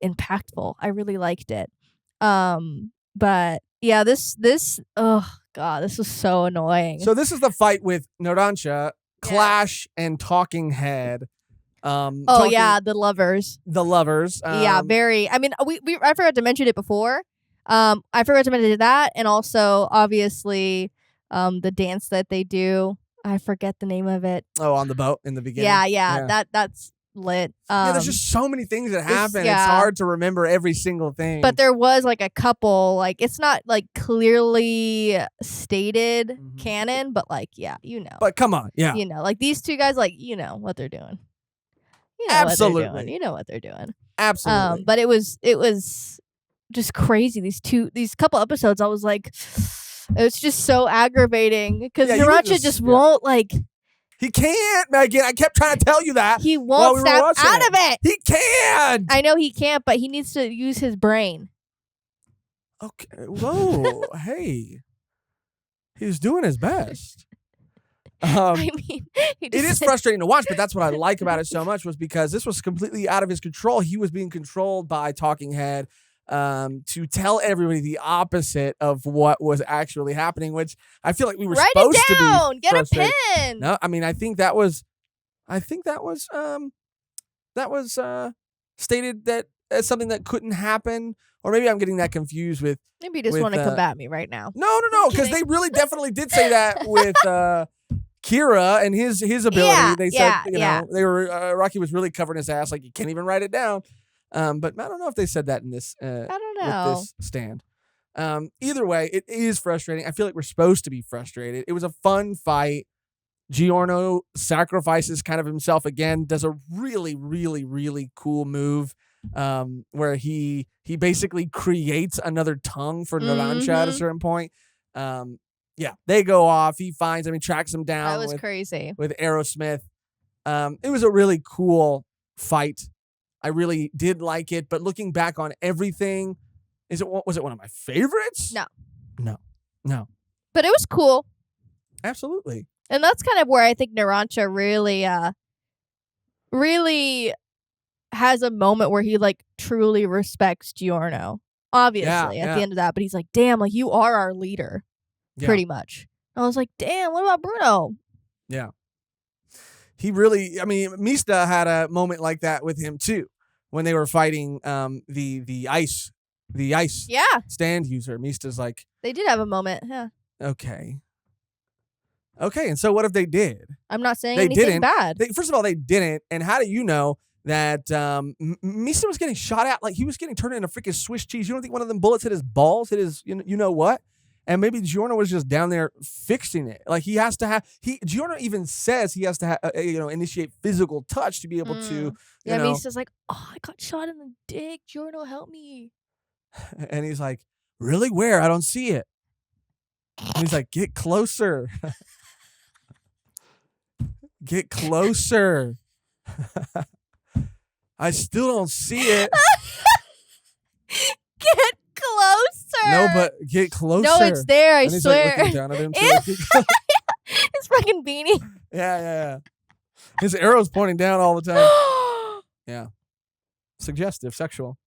impactful. I really liked it. But yeah, this oh God, this was so annoying. So this is the fight with Naranja, Clash, and Talking Head. The lovers. The lovers. Very. I mean, I forgot to mention it before. I forgot to mention that, and also obviously, the dance that they do. I forget the name of it. Oh, on the boat in the beginning. Yeah. That's lit. There's just so many things that happen. It's hard to remember every single thing. But there was like a couple. Like it's not like clearly stated canon, but like But come on, like these two guys, like what they're doing. Absolutely, you know what they're doing. Absolutely. But it was just crazy. These couple episodes, I was like, it's just so aggravating because Naranja just won't like. He can't, Mehgan. I kept trying to tell you that. He won't snap out of it. He can't. I know he can't, but he needs to use his brain. Okay. Whoa. Hey. He's doing his best. I mean, it is frustrating to watch, but that's what I like about it so much was because this was completely out of his control. He was being controlled by Talking Head to tell everybody the opposite of what was actually happening, which I feel like we were supposed to be. Get a pen. No, I mean I think that was stated that as something that couldn't happen, or maybe I'm getting that confused with. Maybe you just want to combat me right now. No, because they really definitely did say that with Kira and his ability. They said they were Rocky was really covering his ass like you can't even write it down. But I don't know if they said that in this. I don't know. With this stand. Either way, it is frustrating. I feel like we're supposed to be frustrated. It was a fun fight. Giorno sacrifices kind of himself again. Does a really, really, really cool move, where he basically creates another tongue for Naranja at a certain point. They go off. He tracks him down. That was crazy with Aerosmith. It was a really cool fight. I really did like it, but looking back on everything, was it one of my favorites? No. No. But it was cool. Absolutely. And that's kind of where I think Narancia really has a moment where he like truly respects Giorno. Obviously, at the end of that, but he's like, "Damn, like you are our leader." Pretty much. I was like, "Damn, what about Bruno?" Yeah. He really, I mean, Mista had a moment like that with him too when they were fighting the ice Yeah, stand user. Mista's like, they did have a moment. Yeah. okay, and so what if they did? I'm not saying They anything didn't. bad. First of all, they didn't. And how do you know that Mista was getting shot at? Like he was getting turned into freaking Swiss cheese. You don't think one of them bullets hit his balls, hit his, you know what? And maybe Giorno was just down there fixing it. Like he has to have. Giorno even says he has to initiate physical touch to be able to. Yeah, Mista's like, "Oh, I got shot in the dick. Giorno, help me." And he's like, "Really? Where? I don't see it." And he's like, "Get closer." Get closer. I still don't see it. Get closer. No, but get closer. No, it's there. I and he's swear. Like looking down at him. His fucking beanie. Yeah. His arrow's pointing down all the time. Yeah. Suggestive, sexual.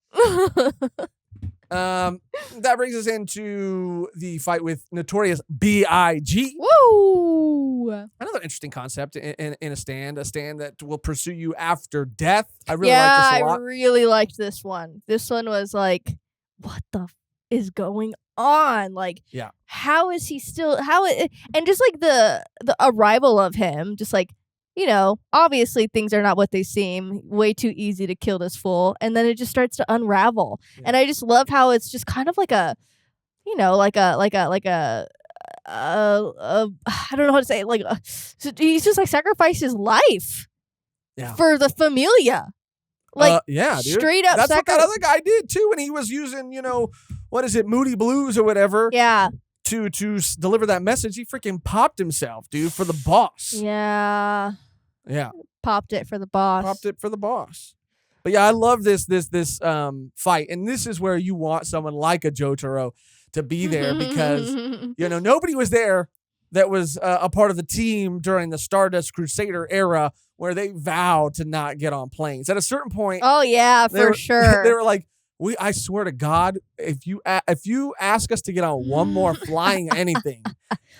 That brings us into the fight with Notorious B.I.G. Woo! Another interesting concept in a stand that will pursue you after death. I really like this a lot. I really liked this one. This one was like, what the is going on? Like, yeah. How is he still? And just like the arrival of him, just like, obviously things are not what they seem. Way too easy to kill this fool, and then it just starts to unravel. Yeah. And I just love how it's just kind of like a, I don't know how to say it, so he's just like sacrificed his life for the familia. Like, dude. Straight up. That's what that other guy did too when he was using, what is it, Moody Blues or whatever. Yeah. To deliver that message, he freaking popped himself, dude, for the boss. Yeah. Yeah. Popped it for the boss. But yeah, I love this fight, and this is where you want someone like a Jotaro to be there because nobody was there that was a part of the team during the Stardust Crusader era where they vowed to not get on planes. At a certain point, oh yeah, for sure, they were like, I swear to God, if you ask us to get on one more flying anything,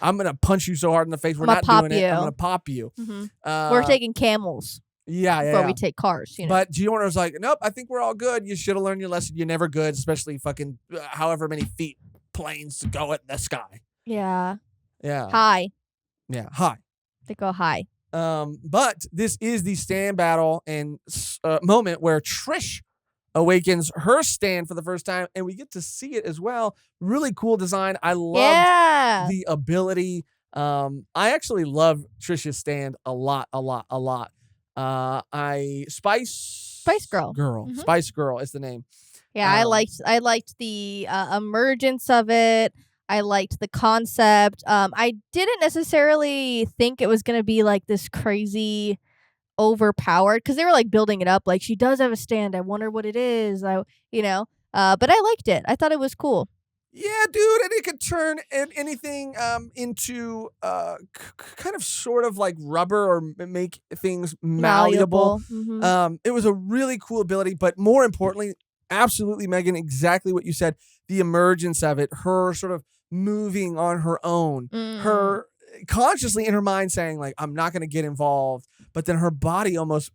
I'm gonna punch you so hard in the face. We're not doing it. I'm gonna pop you. Mm-hmm. We're taking camels. Before we take cars. But Giorno's like, nope, I think we're all good. You should have learned your lesson. You're never good, especially fucking however many feet planes go at the sky. Yeah. Yeah. High. Yeah. High. They go high. But this is the stand battle and moment where Trish awakens her stand for the first time, and we get to see it as well. Really cool design. I love the ability. I actually love Trish's stand a lot. Spice Girl. Mm-hmm. Spice Girl is the name. Yeah, I liked the emergence of it. I liked the concept. I didn't necessarily think it was gonna be like this crazy overpowered because they were like building it up. Like, she does have a stand. I wonder what it is. But I liked it. I thought it was cool. Yeah, dude, and it could turn anything into kind of sort of like rubber or make things malleable. Mm-hmm. It was a really cool ability, but more importantly, absolutely, Mehgan, exactly what you said. The emergence of it, her sort of moving on her own, her consciously in her mind saying like, I'm not going to get involved, but then her body almost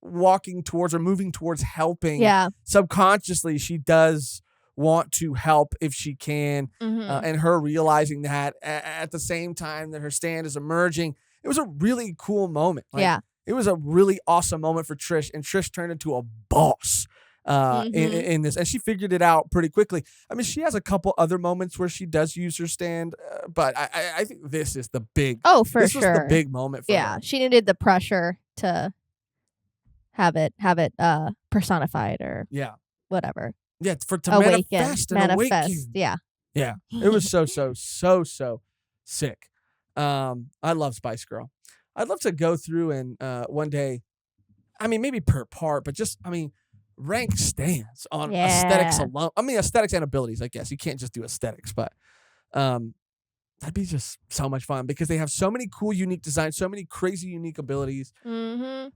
walking towards or moving towards helping. Yeah. Subconsciously, she does want to help if she can, and her realizing that at the same time that her stand is emerging. It was a really cool moment. It was a really awesome moment for Trish, and Trish turned into a boss in this, and she figured it out pretty quickly. I mean, she has a couple other moments where she does use her stand, but I think this is the big. Oh, for this sure, was the big moment for her. She needed the pressure to have it personified or whatever. Yeah, to manifest. Awaken. Yeah. It was so sick. I love Spice Girl. I'd love to go through and one day, I mean, maybe per part, but just, rank stands on aesthetics alone. I mean, aesthetics and abilities, I guess. You can't just do aesthetics, but that'd be just so much fun because they have so many cool, unique designs, so many crazy, unique abilities. Mm-hmm.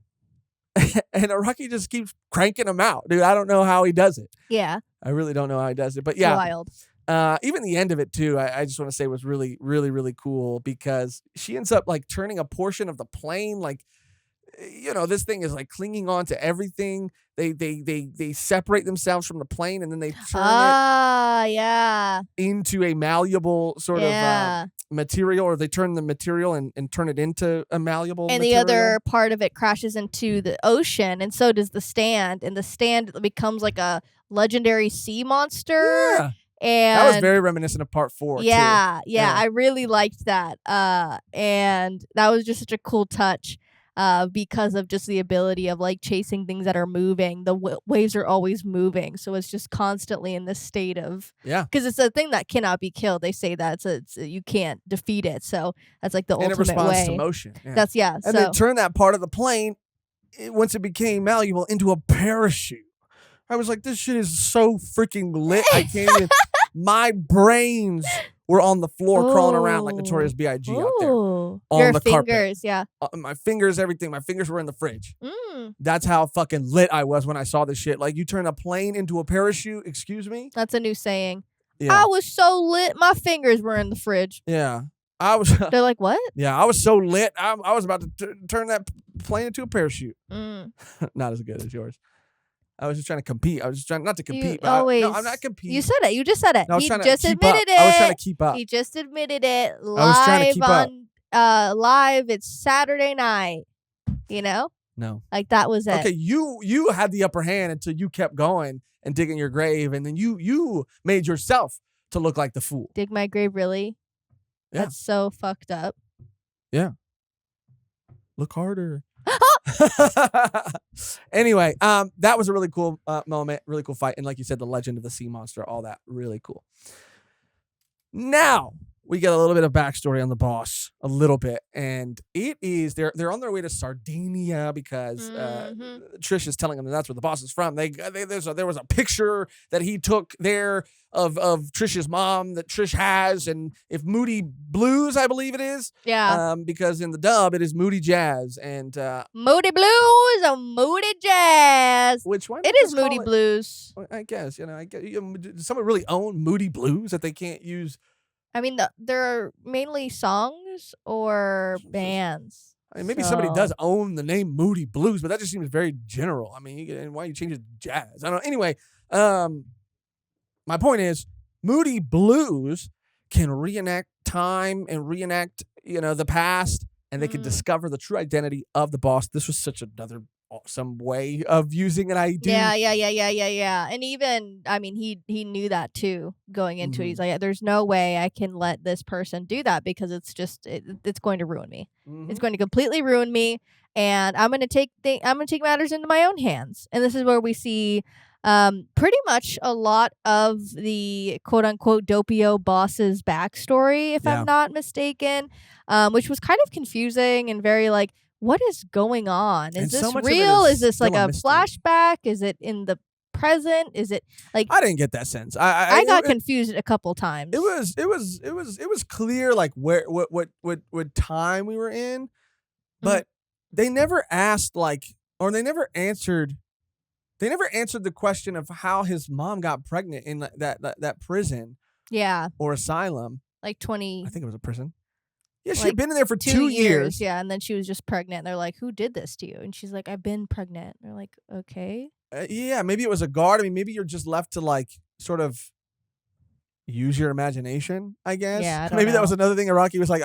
And Araki just keeps cranking them out. Dude, I don't know how he does it. Yeah. I really don't know how he does it. But It's yeah. wild. Even the end of it too, I just want to say was really, really, really cool because she ends up like turning a portion of the plane, like, this thing is like clinging on to everything. They separate themselves from the plane and then they turn it into a malleable sort of material, or they turn the material and turn it into a malleable and material. the other part of it crashes into the ocean, and so does the stand, and the stand becomes like a legendary sea monster. Yeah. And that was very reminiscent of part 4 too. Yeah, I really liked that. And that was just such a cool touch. Because of just the ability of like chasing things that are moving. The waves are always moving, so it's just constantly in this state of because it's a thing that cannot be killed. They say that it's you can't defeat it, so that's like the and ultimate it responds way. to motion. Yeah. That's and so they turn that part of the plane once it became malleable into a parachute. I was like, this shit is so freaking lit. I can't even. My brains were on the floor crawling around like Notorious B.I.G. out there on your the fingers, carpet. My fingers, everything. My fingers were in the fridge. That's how fucking lit I was when I saw this shit. Like, you turn a plane into a parachute. Excuse me? That's a new saying. Yeah. I was so lit, my fingers were in the fridge. Yeah. I was. They're like, what? Yeah, I was so lit. I was about to turn that plane into a parachute. Not as good as yours. I was just trying to compete. I was just trying not to compete. No, I'm not competing. You said it. You just said it. No, He just admitted it. I was trying to keep up. He just admitted it live I was trying to keep on live. It's Saturday night. No. Like that was it. Okay, you had the upper hand until you kept going and digging your grave, and then you made yourself to look like the fool. Dig my grave, really? Yeah. That's so fucked up. Yeah. Look harder. Anyway, that was a really cool moment, really cool fight, and like you said, the legend of the sea monster, all that, really cool. Now we get a little bit of backstory on the boss, a little bit, and it is they're on their way to Sardinia because Trish is telling them that's where the boss is from. There was a picture that he took there of Trish's mom that Trish has, and if Moody Blues, I believe it is, because in the dub it is Moody Jazz and Moody Blues or Moody Jazz. Which one? It is Moody Blues. I guess does someone really own Moody Blues that they can't use? I mean, there are mainly songs or bands. I mean, maybe somebody does own the name Moody Blues, but that just seems very general. I mean, why you change it to jazz? I don't know. Anyway, my point is, Moody Blues can reenact time and reenact, the past, and they can discover the true identity of the boss. This was such another awesome way of using an idea. Yeah. And even, I mean, he knew that too going into it. He's like, there's no way I can let this person do that because it's just it's going to ruin me. It's going to completely ruin me, and I'm going to take matters into my own hands. And this is where we see pretty much a lot of the quote unquote Doppio boss's backstory, if I'm not mistaken, which was kind of confusing and very like, what is going on? Is this real? Is this like a flashback? Is it in the present? Is it like I didn't get that sense. I got confused a couple times. It was clear like what time we were in, but they never asked they never answered the question of how his mom got pregnant in that prison. Yeah. Or asylum. Like 20. I think it was a prison. Yeah, she had been in there for 2 years. Yeah, and then she was just pregnant. And they're like, who did this to you? And she's like, I've been pregnant. And they're like, okay. Yeah, maybe it was a guard. I mean, maybe you're just left to like sort of use your imagination, I guess. Yeah, I don't maybe know. That was another thing Rocky was like,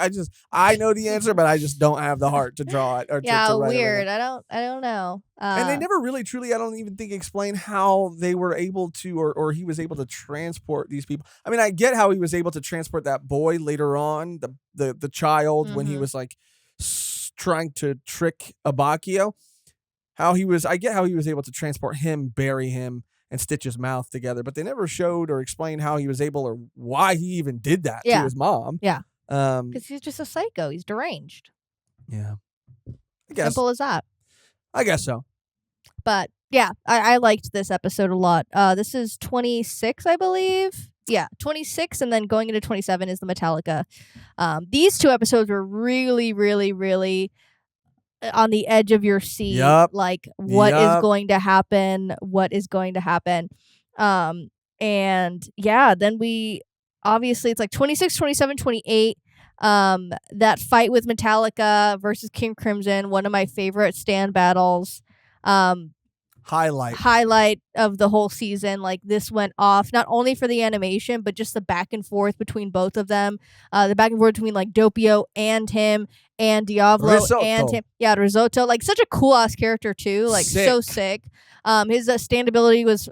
I know the answer, but I just don't have the heart to draw it. Or to write weird. It I don't know. And they never really truly, I don't even think, explain how they were able to, or he was able to transport these people. I mean, I get how he was able to transport that boy later on, the child, when he was like trying to trick Abakio. I get how he was able to transport him, bury him, and stitch his mouth together, but they never showed or explained how he was able or why he even did that to his mom. Yeah. Because he's just a psycho. He's deranged. Yeah. I guess. Simple as that. I guess so. But yeah, I liked this episode a lot. This is 26, I believe. Yeah, 26 and then going into 27 is the Metallica. These 2 episodes were really, really, really on the edge of your seat. Yup. Like, what is Yup. going to happen? What is going to happen? And yeah, then we obviously it's like 26, 27, 28. That fight with Metallica versus King Crimson, one of my favorite stand battles. Highlight of the whole season. Like, this went off not only for the animation but just the back and forth between both of them, the back and forth between like Doppio and him and Diavolo Risotto. and him. Yeah, Risotto, like such a cool ass character too, like so sick. His standability was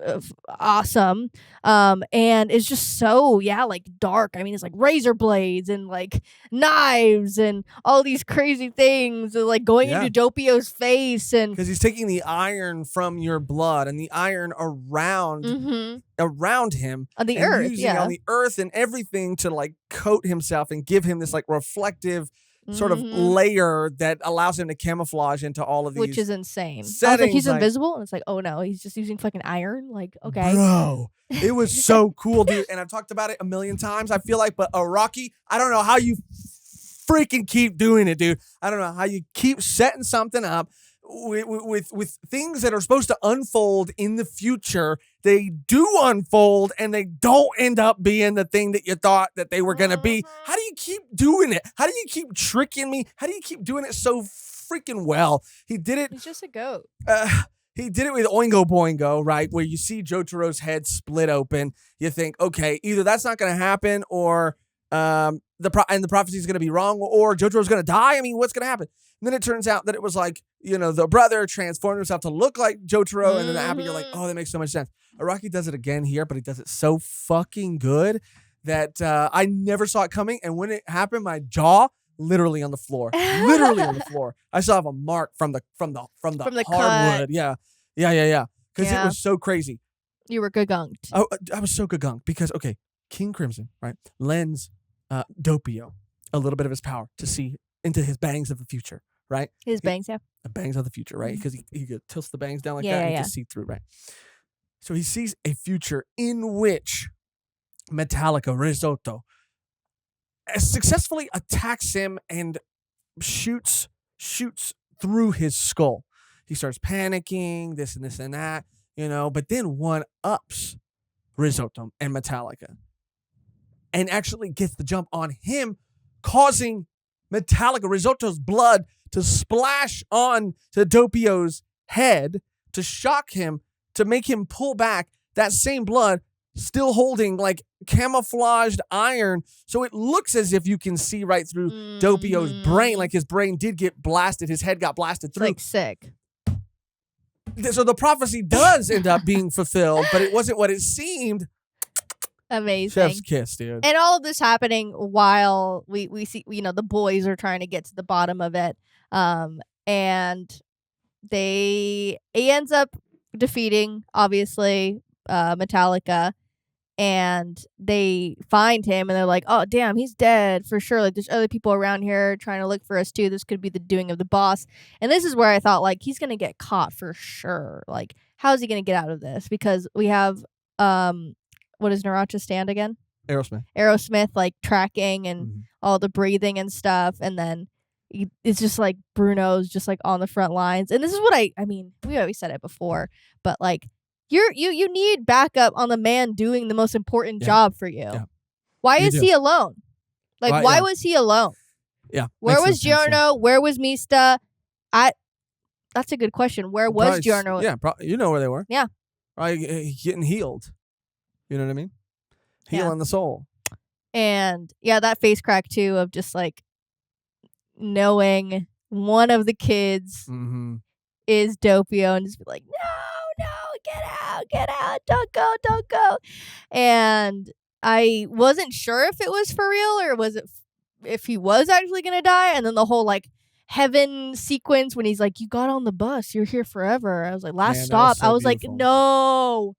awesome, and it's just so like dark. I mean, it's like razor blades and like knives and all these crazy things, like going into Doppio's face, and because he's taking the iron from your blood and the iron around him on the and earth, using on the earth and everything to like coat himself and give him this like reflective sort of layer that allows him to camouflage into all of these, which is insane. Settings, I was like, he's invisible, and it's like, oh no, he's just using fucking iron. Like, okay, bro, it was so cool, dude. And I've talked about it a million times, I feel like, but Rocky, I don't know how you freaking keep doing it, dude. I don't know how you keep setting something up with things that are supposed to unfold in the future. They do unfold and they don't end up being the thing that you thought that they were going to be. How do you keep doing it? How do you keep tricking me? How do you keep doing it so freaking well? He did it. He's just a goat. He did it with Oingo Boingo, right? Where you see Jotaro's head split open. You think, okay, either that's not going to happen or the prophecy is going to be wrong, or Jotaro's going to die. I mean, what's going to happen? And then it turns out that it was like, the brother transformed himself to look like Jotaro, and then after you're like, oh, that makes so much sense. Araki does it again here, but he does it so fucking good that I never saw it coming. And when it happened, my jaw literally on the floor, I still have a mark from the hardwood. Cut. Yeah. Because it was so crazy. You were gagunked. I was so gagunked because, okay, King Crimson, right, lends Doppio a little bit of his power to see into his bangs of the future, right? His bangs, yeah. The bangs of the future, right? Because he tilts the bangs down like that and he can see through, right? So he sees a future in which Metallica, Risotto, successfully attacks him and shoots through his skull. He starts panicking, this and that, but then one-ups Risotto and Metallica and actually gets the jump on him, causing Metallica, Risotto's blood to splash on to Doppio's head to shock him, to make him pull back. That same blood still holding like camouflaged iron, so it looks as if you can see right through Doppio's brain, like his brain did get blasted, his head got blasted through. Like sick. So the prophecy does end up being fulfilled, but it wasn't what it seemed. Amazing. Chef's kiss, dude. And all of this happening while we see, the boys are trying to get to the bottom of it. And he ends up defeating, obviously, Metallica, and they find him and they're like, oh damn, he's dead for sure. Like, there's other people around here trying to look for us too. This could be the doing of the boss. And this is where I thought, like, he's gonna get caught for sure. Like, how's he gonna get out of this? Because we have what is Narancia stand again? Aerosmith, like tracking and all the breathing and stuff, and then it's just like Bruno's just like on the front lines. And this is what I mean, we always said it before, but like you need backup on the man doing the most important job for you. Yeah. Why is he alone? Like, why was he alone? Yeah. Where was Giorno? Where was Mista? That's a good question. Where was Giorno? Yeah, you know where they were. Yeah. Probably getting healed. You know what I mean? Healing the soul. And yeah, that face crack too of just like knowing one of the kids is Doppio and just be like, no, get out, don't go. And I wasn't sure if it was for real or was it if he was actually gonna die. And then the whole like heaven sequence when he's like, you got on the bus, you're here forever. I was like, last stop. I was beautiful. Like,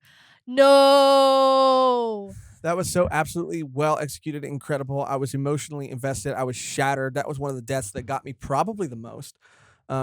no. That was so absolutely well executed, incredible. I was emotionally invested. I was shattered. That was one of the deaths that got me probably the most.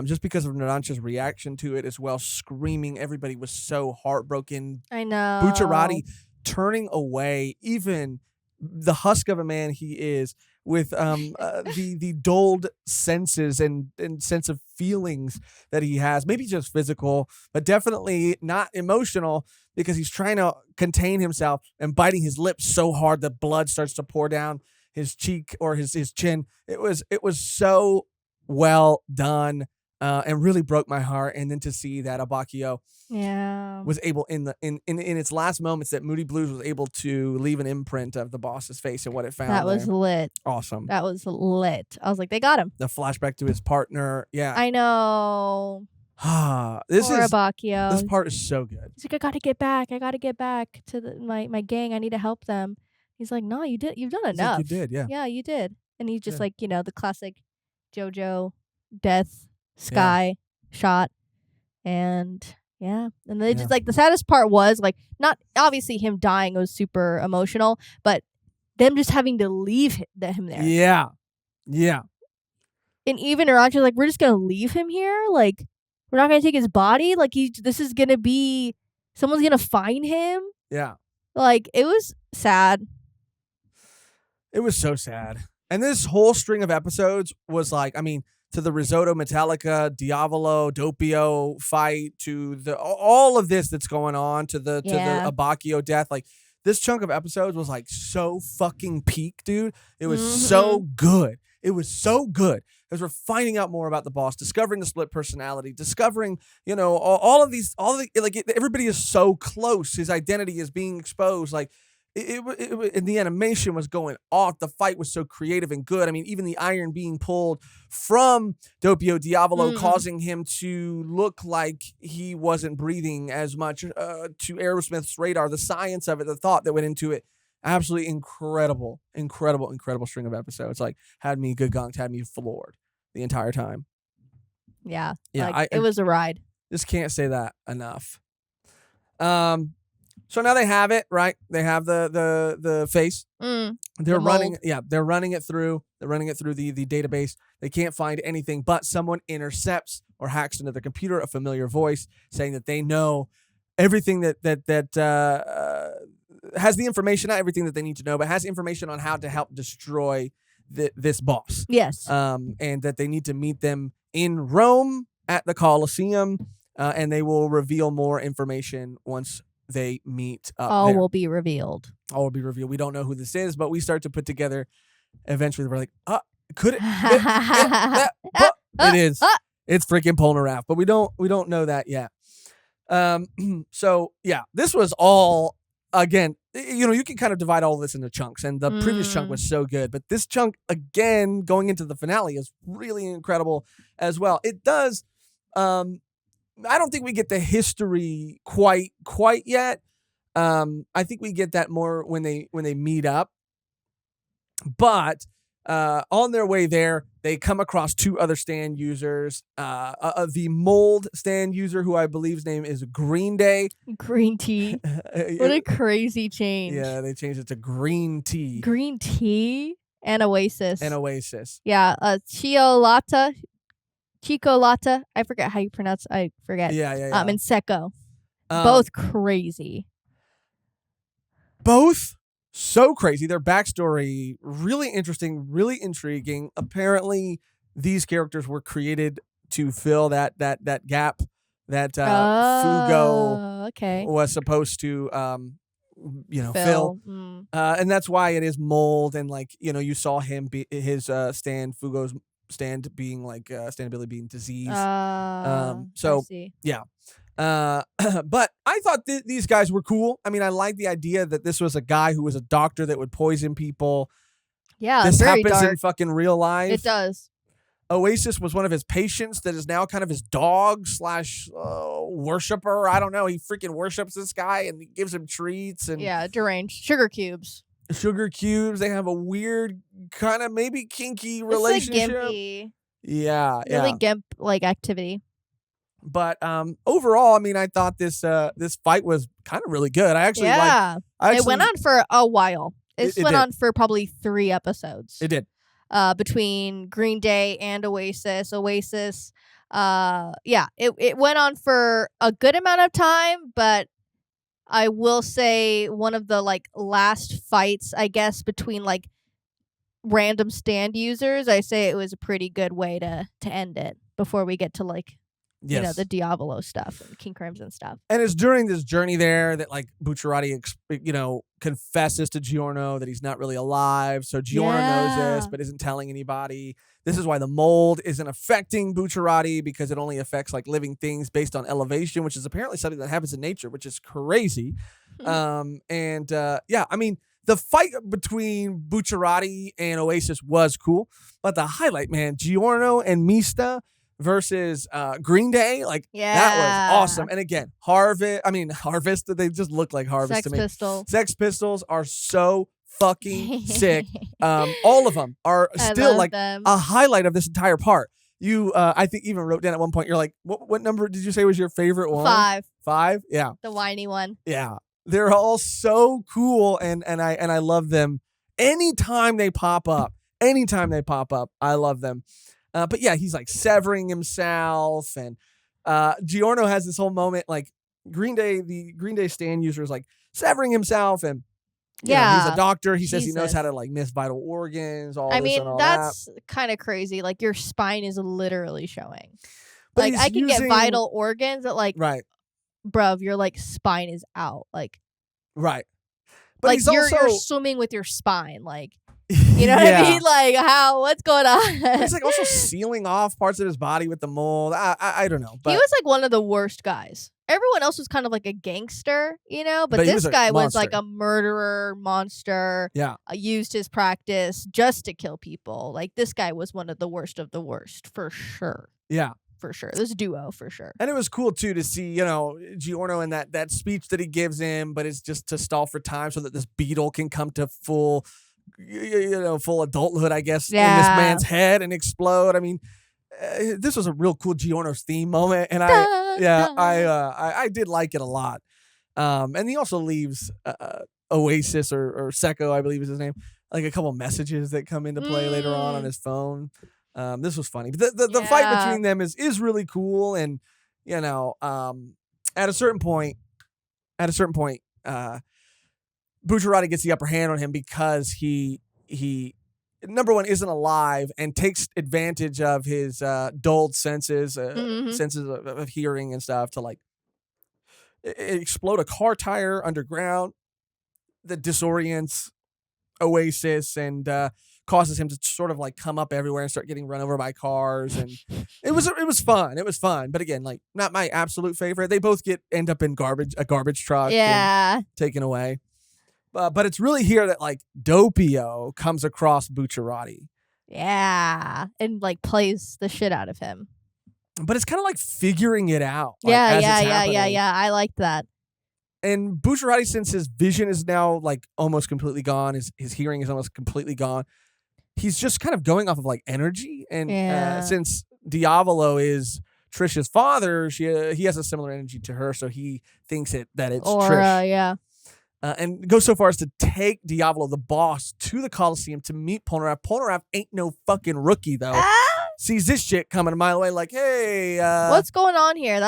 Just because of Narancia's reaction to it as well, screaming. Everybody was so heartbroken. I know. Bucciarati turning away even the husk of a man he is with the dulled senses and sense of feelings that he has, maybe just physical, but definitely not emotional, because he's trying to contain himself and biting his lips so hard that blood starts to pour down his cheek or his chin. It was so well done, and really broke my heart. And then to see that Abakio was able in its last moments, that Moody Blues was able to leave an imprint of the boss's face and what it found. That was lit. Awesome. That was lit. I was like, they got him. The flashback to his partner. Yeah. I know. This Abakio. part is so good. He's like, I gotta get back. I gotta get back to my gang. I need to help them. He's like, no, you did. You've done enough. Like, you did, yeah. Yeah, you did. And he's just like, the classic Jojo death sky shot. And and they just like, the saddest part was like, not obviously him dying was super emotional, but them just having to leave him there. Yeah. Yeah. And even Irachi's like, we're just gonna leave him here? Like, we're not gonna take his body? Like, this is gonna be, someone's gonna find him? Yeah. Like, it was sad. It was so sad. And this whole string of episodes was like, I mean, to the Risotto Metallica, Diavolo, Doppio fight, to the all of this that's going on, to the Abakio death. Like, this chunk of episodes was like so fucking peak, dude. It was so good. It was so good. Because we're finding out more about the boss, discovering the split personality, discovering, all of these, everybody is so close. His identity is being exposed. Like, and the animation was going off. The fight was so creative and good. I mean, even the iron being pulled from Doppio Diavolo, causing him to look like he wasn't breathing as much, to Aerosmith's radar, the science of it, the thought that went into it. Absolutely incredible string of episodes. Like, had me gagunked, had me floored the entire time. Yeah. Yeah. It was a ride. Just can't say that enough. So now they have it, right? They have the face. They're running it through the database. They can't find anything, but someone intercepts or hacks into their computer a familiar voice saying that they know everything that has the information, not everything that they need to know, but has information on how to help destroy this boss. Yes. And that they need to meet them in Rome at the Colosseum, and they will reveal more information once they meet up. All will be revealed. We don't know who this is, but we start to put together. Eventually, we're like, could it? It is. It's freaking Polnareff, but we don't know that yet. So yeah, this was all, again, you can kind of divide all of this into chunks, and the previous chunk was so good, but this chunk, again, going into the finale, is really incredible as well. It does. I don't think we get the history quite yet. I think we get that more when they meet up. But on their way there, they come across two other stand users. The mold stand user, who I believe's name is Green Day. Green Tea. What a crazy change. Yeah, they changed it to Green Tea. Green Tea and Oasis. Yeah, Chico Lata. I forget how you pronounce. I forget. Yeah. And Secco. Both crazy. Both so crazy. Their backstory really interesting, really intriguing. Apparently, these characters were created to fill that gap that Fugo was supposed to fill. And that's why it is mold, and you saw him his Fugo's stand being standability being disease. So yeah. But I thought these guys were cool. I mean, I like the idea that this was a guy who was a doctor that would poison people. Yeah, this very happens dark. In fucking real life. It does. Oasis was one of his patients that is now kind of his dog / worshiper. I don't know. He freaking worships this guy and he gives him treats and deranged sugar cubes. They have a weird kind of maybe kinky relationship. It's gimpy. Yeah. Really gimp like activity. But overall, I mean, I thought this fight was kind of really good. I actually it went on for a while. It went on for probably 3 episodes. It did. Between Green Day and Oasis. It went on for a good amount of time, but I will say one of the like last fights, I guess, between like random stand users, I say it was a pretty good way to end it before we get to like Yes. the Diavolo stuff and King Crimson stuff. And it's during this journey there that like Bucciarati, confesses to Giorno that he's not really alive. So Giorno knows this, but isn't telling anybody. This is why the mold isn't affecting Bucciarati, because it only affects like living things based on elevation, which is apparently something that happens in nature, which is crazy. I mean, the fight between Bucciarati and Oasis was cool, but the highlight, man, Giorno and Mista versus Green Day, like that was awesome. And again, Harvest, they just look like Harvest to me. Sex Pistols are so fucking sick. All of them are still like a highlight of this entire part. You, I think, even wrote down at one point, you're like, what number did you say was your favorite one? 5. 5? Yeah. The whiny one. Yeah. They're all so cool, and I love them. Anytime they pop up, I love them. But yeah, he's like severing himself, and Giorno has this whole moment like the Green Day stand user is like severing himself, and he's a doctor. He says he knows how to like miss vital organs. That's kind of crazy. Like your spine is literally showing. But like I can get vital organs that like right. Bruv, your like spine is out, like right. But like he's you're swimming with your spine, like you know what I mean? Like what's going on? He's like also sealing off parts of his body with the mold. I don't know. But he was like one of the worst guys. Everyone else was kind of like a gangster, but this guy was like a murderer, monster. Yeah, used his practice just to kill people. Like this guy was one of the worst for sure. Yeah. For sure. This duo, for sure. And it was cool, too, to see, Giorno in that speech that he gives him, but it's just to stall for time so that this beetle can come to full adulthood, I guess, in this man's head and explode. I mean, this was a real cool Giorno's theme moment, and I did like it a lot. And he also leaves Oasis or Secco, I believe is his name, like a couple messages that come into play later on his phone. This was funny. But the fight between them is really cool, and at a certain point, Bucciarati gets the upper hand on him because he number one isn't alive and takes advantage of his dulled senses, senses of hearing and stuff to like explode a car tire underground that disorients Oasis and causes him to sort of like come up everywhere and start getting run over by cars, and it was fun. It was fun, but again, like not my absolute favorite. They both end up in a garbage truck, and taken away. But it's really here that like Doppio comes across Bucciarati, and like plays the shit out of him. But it's kind of like figuring it out. Yeah. I liked that. And Bucciarati, since his vision is now like almost completely gone, his hearing is almost completely gone. He's just kind of going off of like energy, and since Diavolo is Trish's father, he has a similar energy to her, so he thinks that it's Trish. And goes so far as to take Diavolo, the boss, to the Coliseum to meet Polnareff. Polnareff ain't no fucking rookie though. Sees this shit coming a mile away, like, hey, what's going on here?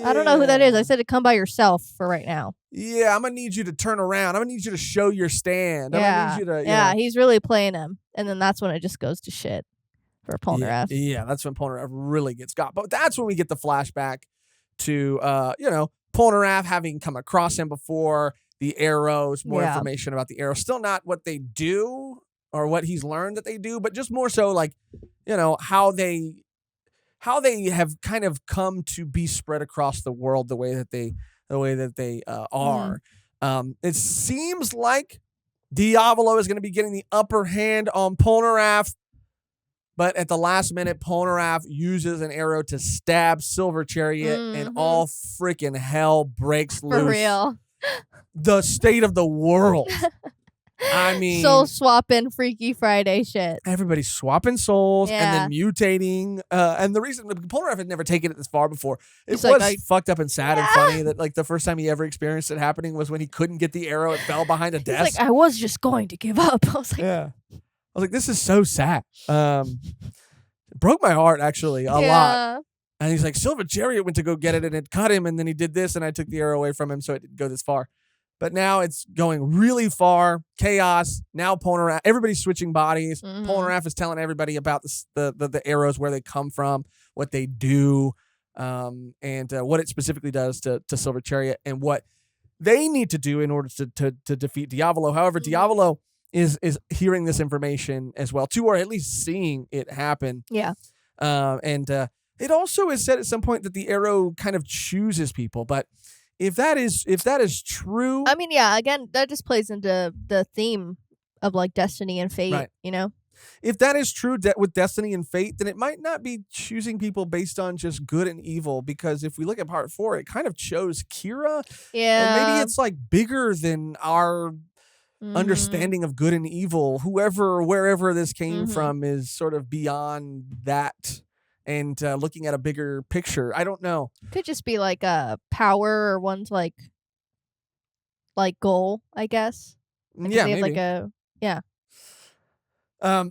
I don't know who that is. I said to come by yourself for right now. Yeah, I'm gonna need you to turn around. I'm gonna need you to show your stand. I'm gonna need you to. He's really playing him, and then that's when it just goes to shit for Polnareff. Yeah, that's when Polnareff really gets got. But that's when we get the flashback to Polnareff having come across him before, the arrows, more information about the arrows. Still not what they do or what he's learned that they do, but just more so like, how they have kind of come to be spread across the world the way that they are. It seems like Diavolo is going to be getting the upper hand on Polnareff, but at the last minute, Polnareff uses an arrow to stab Silver Chariot, and all freaking hell breaks loose. For real. The state of the world. I mean, soul swapping Freaky Friday shit. Everybody's swapping souls and then mutating. And the reason Polnareff had never taken it this far before, it was fucked up and sad and funny that like the first time he ever experienced it happening was when he couldn't get the arrow. It fell behind a desk. He's like, I was just going to give up. I was like, this is so sad. It broke my heart actually a lot. And he's like, Silver Chariot went to go get it and it cut him, and then he did this, and I took the arrow away from him, so it didn't go this far. But now it's going really far. Chaos. Now Polnareff, everybody's switching bodies. Polnareff is telling everybody about the arrows, where they come from, what they do, and what it specifically does to Silver Chariot, and what they need to do in order to defeat Diavolo. However, Diavolo is hearing this information as well too, or at least seeing it happen. Yeah. And it also is said at some point that the arrow kind of chooses people, but if that is true, I mean, yeah, again, that just plays into the theme of like destiny and fate, right. you know? If that is true with destiny and fate, then it might not be choosing people based on just good and evil, because if we look at part 4, it kind of chose Kira. Yeah. And maybe it's like bigger than our understanding of good and evil. Wherever this came from is sort of beyond that. And looking at a bigger picture, I don't know. Could just be like a power or one's like goal, I guess. Like yeah, they maybe. have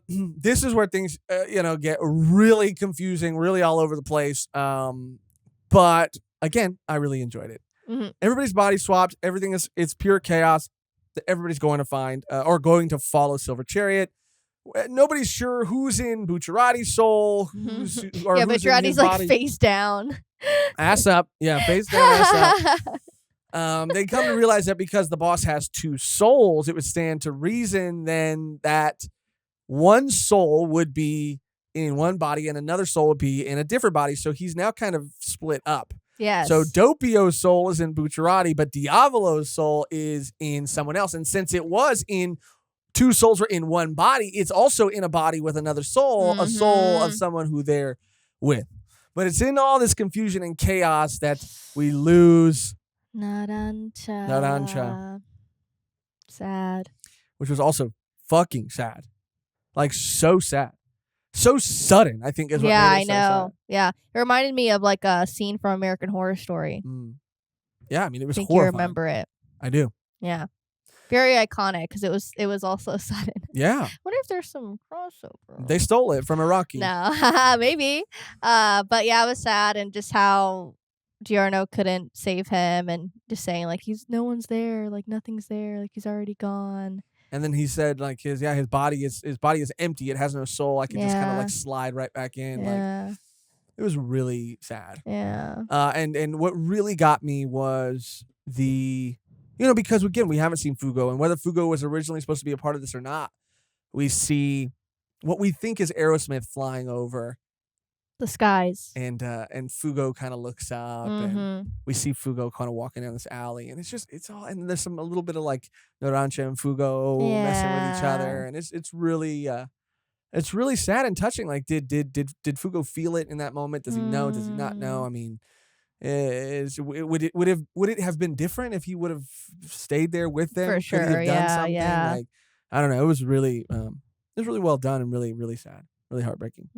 This is where things get really confusing, really all over the place. But again, I really enjoyed it. Everybody's body swapped. Everything it's pure chaos. Everybody's going to find or going to follow Silver Chariot. Nobody's sure who's in Bucciarati's soul, who's Bucciarati's like face down, ass up. Yeah, face down, ass up. They come to realize that because the boss has 2 souls, it would stand to reason then that one soul would be in one body and another soul would be in a different body. So he's now kind of split up. Yes. So Doppio's soul is in Bucciarati, but Diavolo's soul is in someone else. And since it was in 2 souls were in one body, it's also in a body with another soul, a soul of someone who they're with. But it's in all this confusion and chaos that we lose Narancha. Sad. Which was also fucking sad. Like, so sad. So sudden, I think is what made it so sad. Yeah. It reminded me of like a scene from American Horror Story. Yeah, I mean, it was I think horrifying. you remember it. I do. Yeah. Very iconic because it was also sudden. Yeah. Wonder if there's some crossover. They stole it from Iraqi. No, maybe. But yeah, it was sad, and just how Giorno couldn't save him, and just saying like no one's there, like nothing's there, like he's already gone. And then he said like his body is empty. It has no soul. I can just kind of like slide right back in. Yeah. Like, it was really sad. Yeah. And what really got me was because again, we haven't seen Fugo, and whether Fugo was originally supposed to be a part of this or not, we see what we think is Aerosmith flying over the skies, and Fugo kind of looks up, and we see Fugo kind of walking down this alley, and it's all, and there's a little bit of like Narancha and Fugo messing with each other, and it's really sad and touching. Like, did Fugo feel it in that moment? Does he know? Does he not know? I mean, would it have been different if he would have stayed there with them? For sure, Could he have done something? yeah. Like, I don't know. It was really well done and really, really sad, really heartbreaking.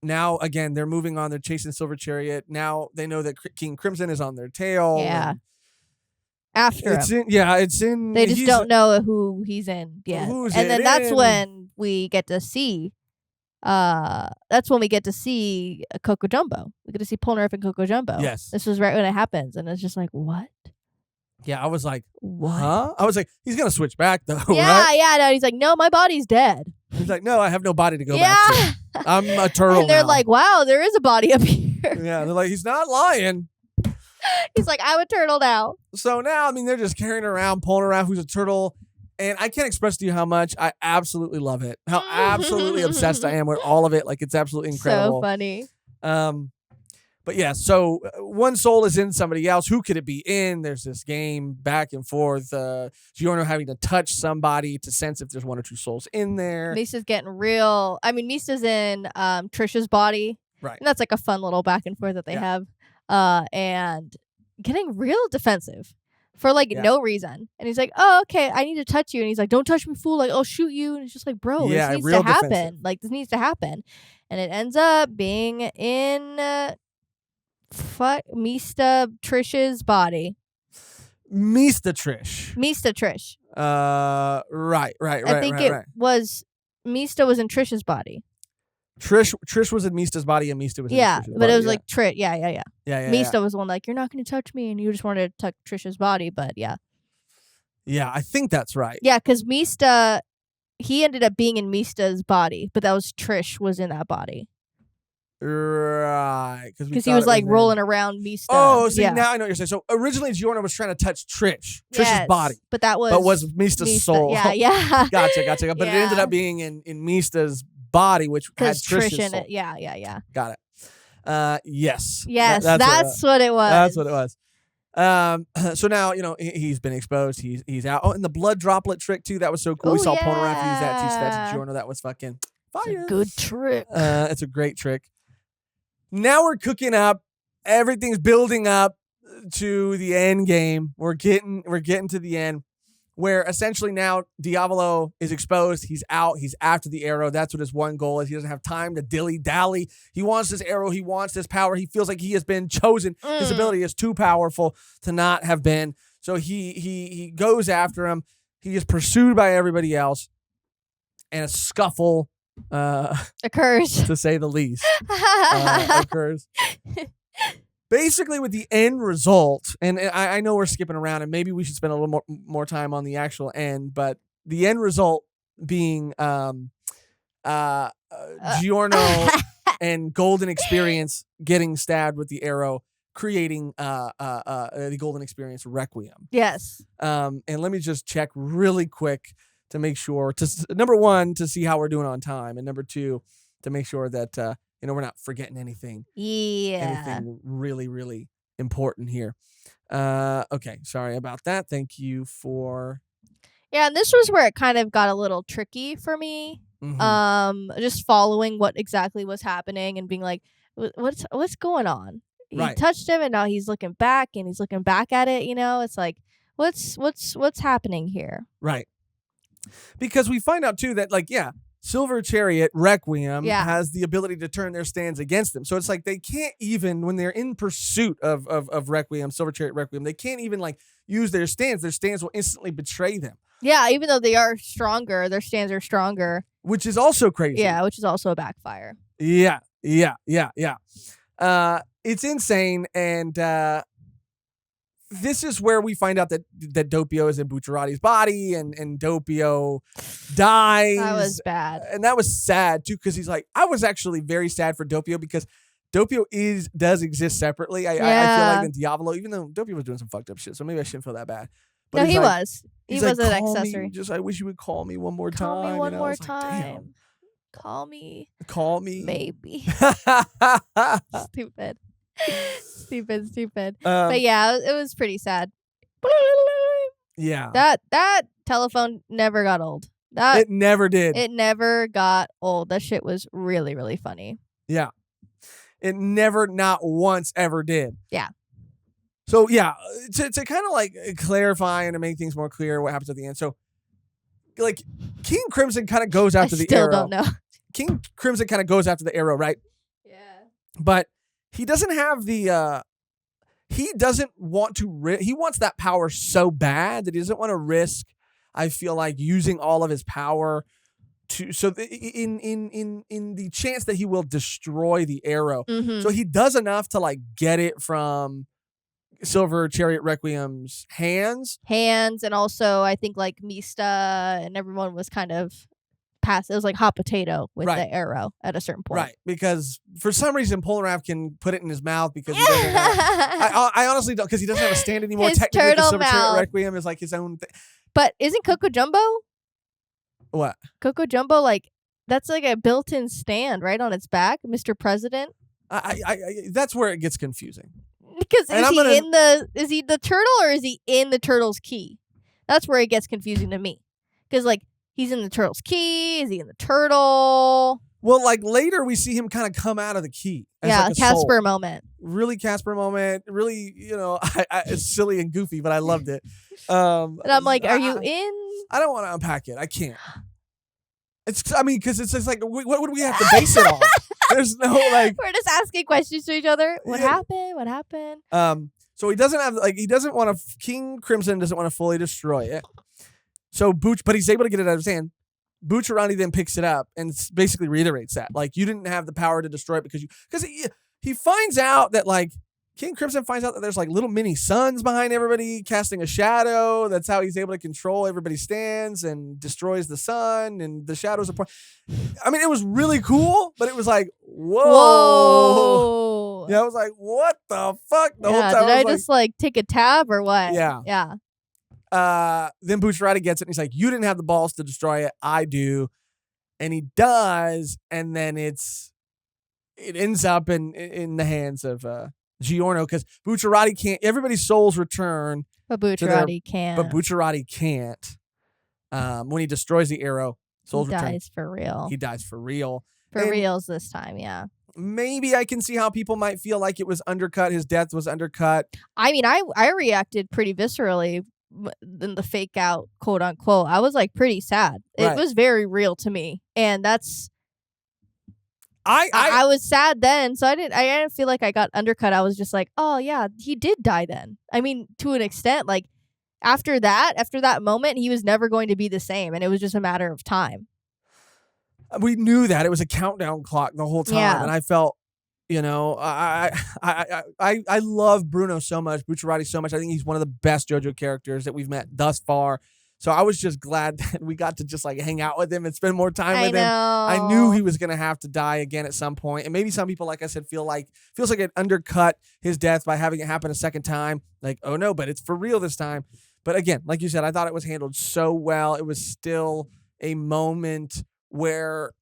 Now again, they're moving on. They're chasing Silver Chariot. Now they know that King Crimson is on their tail. Yeah. After it's him. it's in. They just don't know who he's in yet. And then that's when we get to see. That's when we get to see Coco Jumbo. We get to see Polnareff and Coco Jumbo. Yes. This was right when it happens, and it's just like, what? Yeah, I was like, what? Huh? I was like, he's gonna switch back though. Yeah, right? yeah. No, he's like, no, my body's dead. He's like, no, I have no body to go back to. I'm a turtle. And they're now. like, wow, there is a body up here. Yeah, they're like, he's not lying. He's like, I'm a turtle now. So now, I mean, they're just carrying around Polnareff, who's a turtle. And I can't express to you how much I absolutely love it. How absolutely obsessed I am with all of it. Like, it's absolutely incredible. So funny. But yeah, so one soul is in somebody else. Who could it be in? There's this game back and forth. Giorno having to touch somebody to sense if there's 1 or 2 souls in there. Misa's getting real. I mean, Misa's in Trisha's body. Right. And that's like a fun little back and forth that they have. And getting real defensive for like no reason. And he's like, oh, okay, I need to touch you. And he's like, don't touch me, fool. Like, I'll shoot you. And it's just like, bro, this needs to happen. Defensive. Like, this needs to happen. And it ends up being in Mista Trish's body. Mista Trish. Right. Right. I think it was Mista was in Trish's body. Trish was in Mista's body and Mista was in Yeah, Trish's but body. it was like Trish. Yeah. yeah. Mista was the one like, you're not going to touch me, and you just wanted to touch Trish's body, but yeah. Yeah, I think that's right. Yeah, because Mista, he ended up being in Mista's body, but that was Trish was in that body. Right. Because he was like rolling around Mista. Oh, see, now I know what you're saying. So originally Giorno was trying to touch Trish's body. But that was Mista's soul. Yeah. Gotcha. But it ended up being in Mista's body, which had Trish's in soul. it. Yeah. Got it. Yes. Yes, that's what it was. That's what it was. So now, he's been exposed. He's out. Oh, and the blood droplet trick, too. That was so cool. We saw Polnareff use that, teach that to Giorno. That was fucking fire. It's a good trick. It's a great trick. Now we're cooking up. Everything's building up to the end game. We're getting to the end where essentially now Diavolo is exposed. He's out. He's after the arrow. That's what his one goal is. He doesn't have time to dilly-dally. He wants this arrow. He wants this power. He feels like he has been chosen. His ability is too powerful to not have been. So he goes after him. He is pursued by everybody else. And a scuffle occurs, to say the least. Occurs. Basically, with the end result, and I know we're skipping around, and maybe we should spend a little more time on the actual end, but the end result being Giorno and Golden Experience getting stabbed with the arrow, creating the Golden Experience Requiem. Yes. And let me just check really quick to make sure, number one, to see how we're doing on time, and number two, to make sure that we're not forgetting anything. Yeah. Anything really, really important here. Okay, sorry about that. Thank you for. Yeah, and this was where it kind of got a little tricky for me. Mm-hmm. Just following what exactly was happening and being like, what's going on? He touched him, and now he's looking back, and he's looking back at it. It's like, what's happening here? Right. Because we find out too that Silver Chariot Requiem has the ability to turn their stands against them. So it's like they can't even, when they're in pursuit of Requiem, Silver Chariot Requiem, they can't even use their stands. Their stands will instantly betray them. Yeah, even though they are stronger, their stands are stronger. Which is also crazy. Yeah, which is also a backfire. Yeah. It's insane, and this is where we find out that Doppio is in Bucciarati's body, and Doppio dies. That was bad. And that was sad, too, because he's like, I was actually very sad for Doppio because Doppio does exist separately. I feel like in Diavolo, even though Doppio was doing some fucked up shit, so maybe I shouldn't feel that bad. But no, he was. He was an accessory. I wish you would call me one more time. Call me one more time. Call me. Maybe. Stupid. Stupid. But yeah, it was pretty sad. Yeah. That telephone never got old. It never did. It never got old. That shit was really, really funny. Yeah. It never, not once, ever did. Yeah. So yeah, to kind of clarify and to make things more clear what happens at the end. So King Crimson kind of goes after the arrow. I still don't know. King Crimson kind of goes after the arrow, right? Yeah. But he doesn't have the he doesn't want to he wants that power so bad that he doesn't want to risk, I feel like, using all of his power in the chance that he will destroy the arrow. Mm-hmm. So he does enough to get it from Silver Chariot Requiem's hands, and also I think Mista and everyone was kind of past. It was like hot potato with the arrow at a certain point, right? Because for some reason Polnareff can put it in his mouth because he doesn't have, I honestly don't, because he doesn't have a stand anymore. His technically, the Silver mouth. Chariot Requiem is his own thing. But isn't Coco Jumbo? What? Coco Jumbo, that's a built-in stand right on its back, Mr. President. I that's where it gets confusing. Because is he the turtle or is he in the turtle's key? That's where it gets confusing to me. Because he's in the turtle's key. Is he in the turtle? Well, later we see him kind of come out of the key. As Casper moment. Really Casper moment. Really, it's silly and goofy, but I loved it. And I'm like, are you in? I don't want to unpack it. I can't. Because it's just what would we have to base it on? There's no We're just asking questions to each other. What happened? So he doesn't have he doesn't want to. King Crimson doesn't want to fully destroy it. So but he's able to get it out of his hand. Bucciarati then picks it up and basically reiterates that, like, you didn't have the power to destroy it because he finds out that, like, King Crimson finds out that there's like little mini suns behind everybody casting a shadow. That's how he's able to control everybody's stands and destroys the sun and the shadows. I mean, it was really cool, but it was like, whoa. Yeah, I was like, what the fuck? The whole time. Did I just like take a tab or what? Yeah. Yeah. Then Bucciarati gets it and he's like, you didn't have the balls to destroy it. I do. And he does. And then it ends up in the hands of Giorno, because Bucciarati can't. Everybody's souls return, but Bucciarati can't. But Bucciarati can't. When he destroys the arrow, souls return. He dies for real. He dies for real. For reals this time, yeah. Maybe I can see how people might feel like it was undercut. His death was undercut. I mean, I reacted pretty viscerally in the fake out, quote unquote. I was like pretty sad. It was very real to me, and that's. I was sad then, so I didn't feel like I got undercut. I was just like, oh yeah, he did die then. I mean, to an extent, like after that moment, he was never going to be the same, and it was just a matter of time. We knew that it was a countdown clock the whole time, and I felt, I love Bruno so much, Bucciarati so much. I think he's one of the best JoJo characters that we've met thus far. So I was just glad that we got to just like hang out with him and spend more time with him. I knew he was going to have to die again at some point. And maybe some people, like I said, feels like it undercut his death by having it happen a second time. Like, oh no, but it's for real this time. But again, like you said, I thought it was handled so well. It was still a moment where,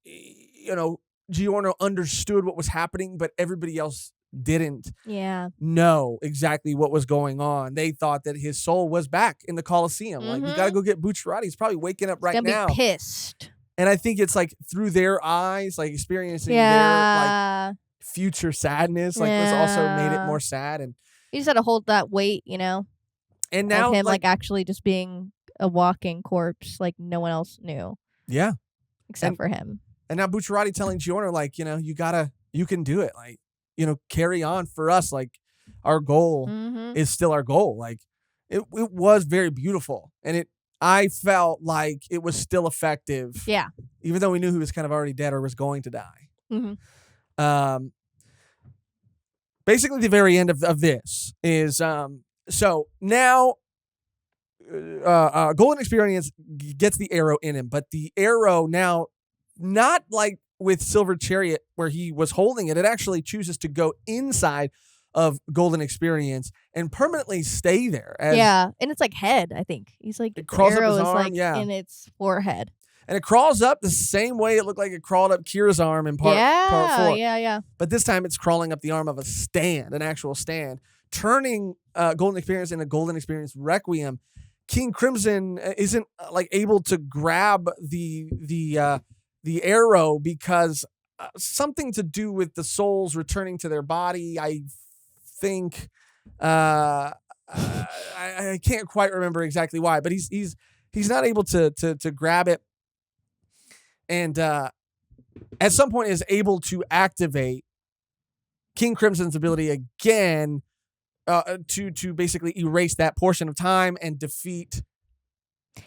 Giorno understood what was happening, but everybody else didn't know exactly what was going on. They thought that his soul was back in the Coliseum. Like, we got to go get Bucciarati. He's probably waking up right now. Be pissed. And I think it's like through their eyes, like experiencing their like future sadness, like this also made it more sad. And you just had to hold that weight, And now of him like actually just being a walking corpse, like no one else knew. Yeah. Except for him. And now Bucciarati telling Giorno, like, you can do it. Like, carry on for us. Like, our goal is still our goal. Like, it was very beautiful. And I felt like it was still effective. Yeah. Even though we knew he was kind of already dead or was going to die. Basically, the very end of this is, so now Golden Experience gets the arrow in him, but the arrow now, not like with Silver Chariot where he was holding it, it actually chooses to go inside of Golden Experience and permanently stay there. And it's like head, I think. He's like, it crawls the arrow up his arm, is like in its forehead. And it crawls up the same way it looked like it crawled up Kira's arm in part 4. Yeah. But this time it's crawling up the arm of a stand, an actual stand, turning Golden Experience into Golden Experience Requiem. King Crimson isn't like able to grab the arrow because something to do with the souls returning to their body. I think I can't quite remember exactly why, but he's not able to grab it, and at some point is able to activate King Crimson's ability again to basically erase that portion of time and defeat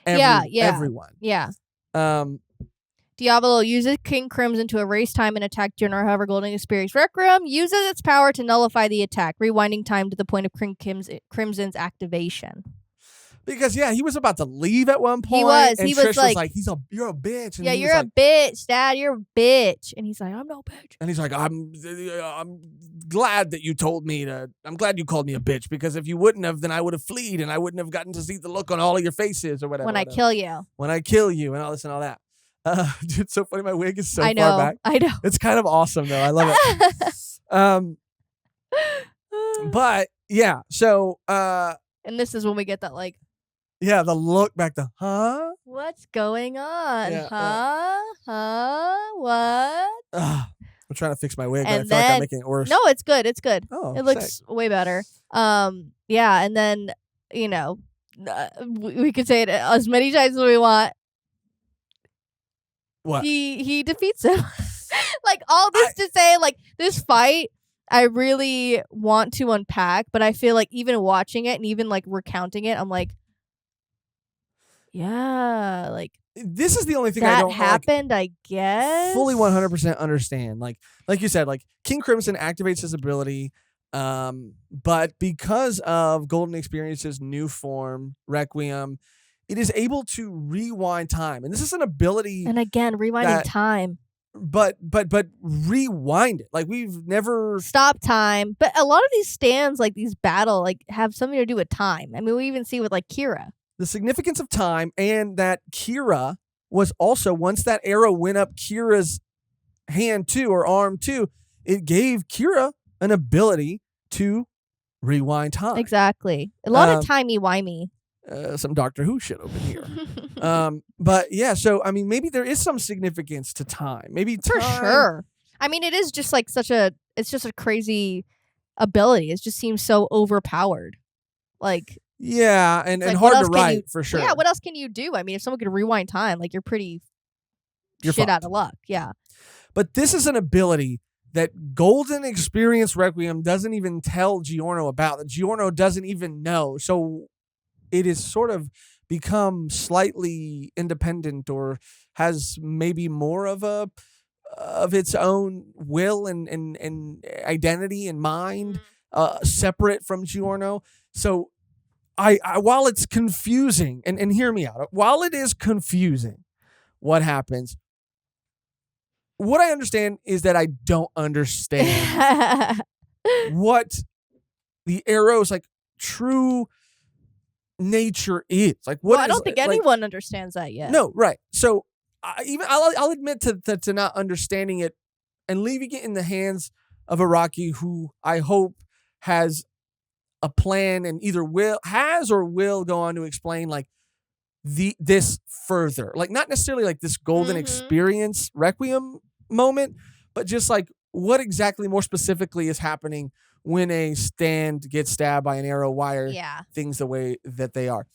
everyone. Yeah. Diablo uses King Crimson to erase time and attack General. However, Golden Experience Requiem uses its power to nullify the attack, rewinding time to the point of Crimson's activation. Because he was about to leave at one point. He was like, you're a bitch. And you're a bitch, Dad. You're a bitch. And he's like, I'm no bitch. And he's like, I'm glad that you told me to. I'm glad you called me a bitch, because if you wouldn't have, then I would have fled and I wouldn't have gotten to see the look on all of your faces or whatever. When I kill you and all this and all that. Dude, it's so funny. My wig is so far back. I know. It's kind of awesome though. I love it. But yeah, so and this is when we get that like, the look back, what's going on? Yeah, What? I'm trying to fix my wig, and but I feel like I'm making it worse. No, it's good. It's good. Oh, it looks way better. And then we could say it as many times as we want. What? He defeats him. Like, all this to say, like, this fight, I really want to unpack, but I feel like even watching it and even like recounting it, I'm like, this is the only thing I That don't happened, I guess. fully 100% understand. Like you said, like King Crimson activates his ability, but because of Golden Experience's new form, Requiem, it is able to rewind time, and this is an ability. And again, rewinding time. But rewind it. Like we've never stop time. But a lot of these stands, like these battle, like have something to do with time. I mean, we even see with like Kira. The significance of time, and that Kira was also, once that arrow went up Kira's hand too, or arm too, it gave Kira an ability to rewind time. Exactly. A lot of timey-wimey. Some Doctor Who shit over here. But yeah, so I mean, maybe there is some significance to time. Maybe for sure. I mean, it is just like it's just a crazy ability. It just seems so overpowered. Like, yeah, and like, hard to write for sure. Yeah, what else can you do? I mean, if someone could rewind time, like you're fucked. Out of luck. Yeah. But this is an ability that Golden Experience Requiem doesn't even tell Giorno about. That Giorno doesn't even know. So it is sort of become slightly independent, or has maybe more of its own will and identity and mind, separate from Giorno. So I while it's confusing, and hear me out, while it is confusing what happens, what I understand is that I don't understand what the arrow's like true nature is. Like, what? Well, I don't think anyone understands that yet. No, right. So I'll admit to not understanding it and leaving it in the hands of Araki, who I hope has a plan and either has or will go on to explain like this further. Like, not necessarily like this Golden Experience Requiem moment, but just like what exactly more specifically is happening when a stand gets stabbed by an arrow, wire things the way that they are.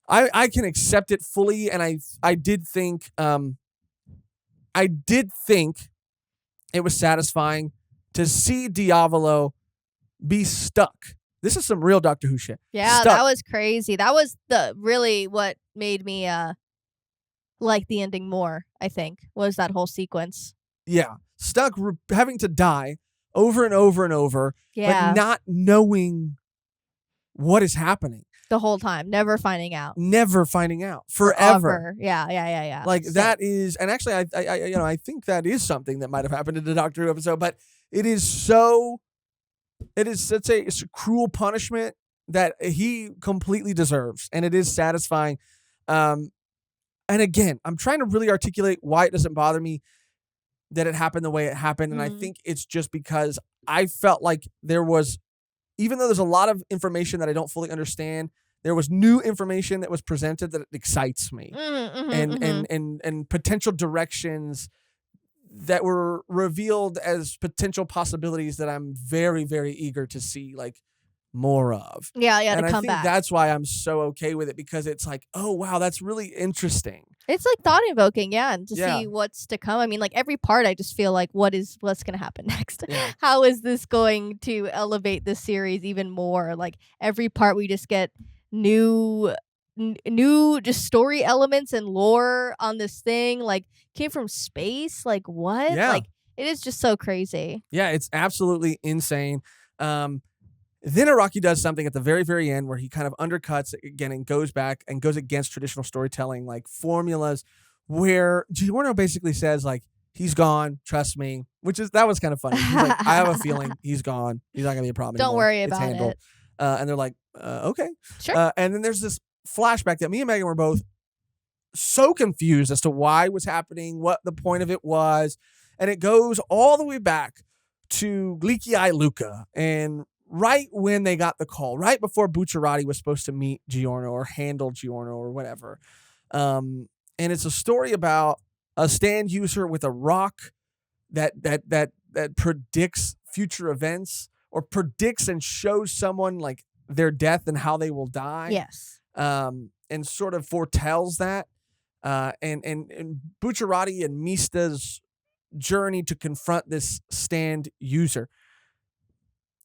I can accept it fully, and I did think it was satisfying to see Diavolo be stuck. This is some real Doctor Who shit. Yeah, that was crazy. That was really what made me like the ending more, I think, was that whole sequence. Yeah. Stuck, having to die over and over and over, but not knowing what is happening. The whole time. Never finding out. Forever. Yeah. Like, that is, and actually, I think that is something that might have happened in the Doctor Who episode, but it's a cruel punishment that he completely deserves, and it is satisfying. And again, I'm trying to really articulate why it doesn't bother me that it happened the way it happened, and I think it's just because I felt like there was, even though there's a lot of information that I don't fully understand, there was new information that was presented that excites me, and potential directions that were revealed as potential possibilities that I'm very, very eager to see like more of. Yeah, and to come back. That's why I'm so okay with it, because it's like, oh wow, that's really interesting. It's like thought invoking, and to see what's to come. I mean, like every part, I just feel like what's going to happen next? Yeah. How is this going to elevate this series even more? Like every part, we just get new just story elements and lore on this thing. Like, came from space. Like, what? Yeah. Like, it is just so crazy. Yeah, it's absolutely insane. Then Araki does something at the very, very end where he kind of undercuts again and goes back and goes against traditional storytelling, like formulas, where Giorno basically says like, he's gone, trust me, that was kind of funny. He's like, I have a feeling he's gone. He's not gonna be a problem anymore. Don't worry about it. And they're like, okay. Sure. And then there's this flashback that me and Mehgan were both so confused as to why it was happening, what the point of it was. And it goes all the way back to Leaky Eye Luca, and right when they got the call, right before Bucciarati was supposed to meet Giorno or handle Giorno or whatever. And it's a story about a stand user with a rock that predicts future events, or predicts and shows someone like their death and how they will die. Yes. And sort of foretells that. And Bucciarati and Mista's journey to confront this stand user.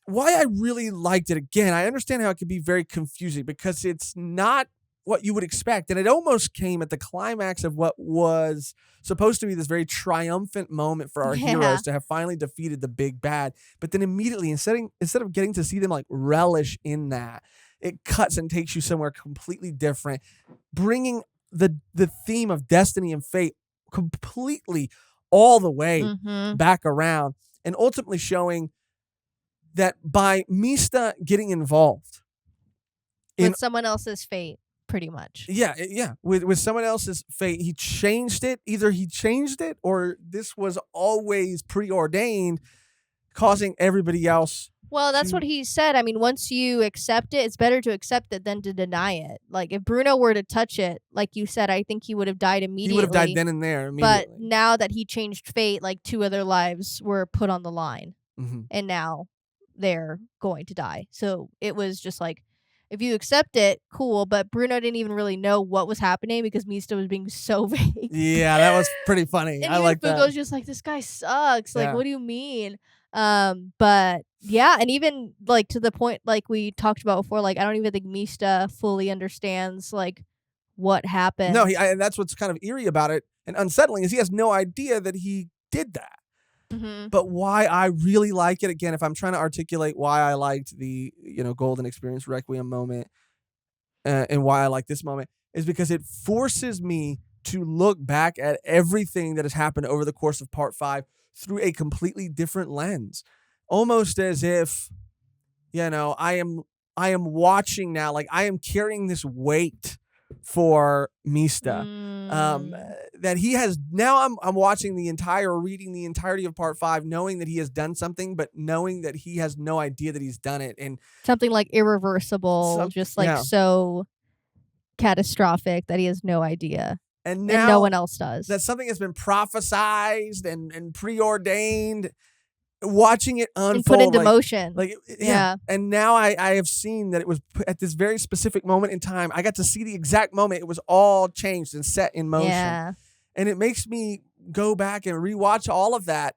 Why I really liked it, again, I understand how it could be very confusing, because it's not what you would expect. And it almost came at the climax of what was supposed to be this very triumphant moment for our heroes to have finally defeated the big bad. But then immediately, instead of getting to see them like relish in that, it cuts and takes you somewhere completely different, bringing the theme of destiny and fate completely all the way back around, and ultimately showing that by Mista getting involved with someone else's fate, pretty much. Yeah. With someone else's fate, he changed it. Either he changed it or this was always preordained, causing everybody else. Well, that's what he said. I mean, once you accept it, it's better to accept it than to deny it. Like, if Bruno were to touch it, like you said, I think he would have died immediately. He would have died then and there immediately. But now that he changed fate, like 2 other lives were put on the line. And now they're going to die. So it was just like, if you accept it, cool. But Bruno didn't even really know what was happening because Mista was being so vague. Yeah, that was pretty funny. And I like that. Fugo's just like, this guy sucks. Like, what do you mean? But yeah, and even like to the point like we talked about before, like I don't even think Mista fully understands like what happened. No, and that's what's kind of eerie about it and unsettling is he has no idea that he did that. But why I really like it, again, if I'm trying to articulate why I liked the Golden Experience Requiem moment and why I like this moment, is because it forces me to look back at everything that has happened over the course of Part 5 through a completely different lens, almost as if I am watching now, like I am carrying this weight for Mista that he has now. I'm watching reading the entirety of Part 5, knowing that he has done something, but knowing that he has no idea that he's done it, and something like irreversible, so catastrophic that he has no idea, and now no one else does. That something has been prophesized and preordained. Watching it unfold and put into motion. And now I have seen that it was at this very specific moment in time. I got to see the exact moment. It was all changed and set in motion. Yeah. And it makes me go back and rewatch all of that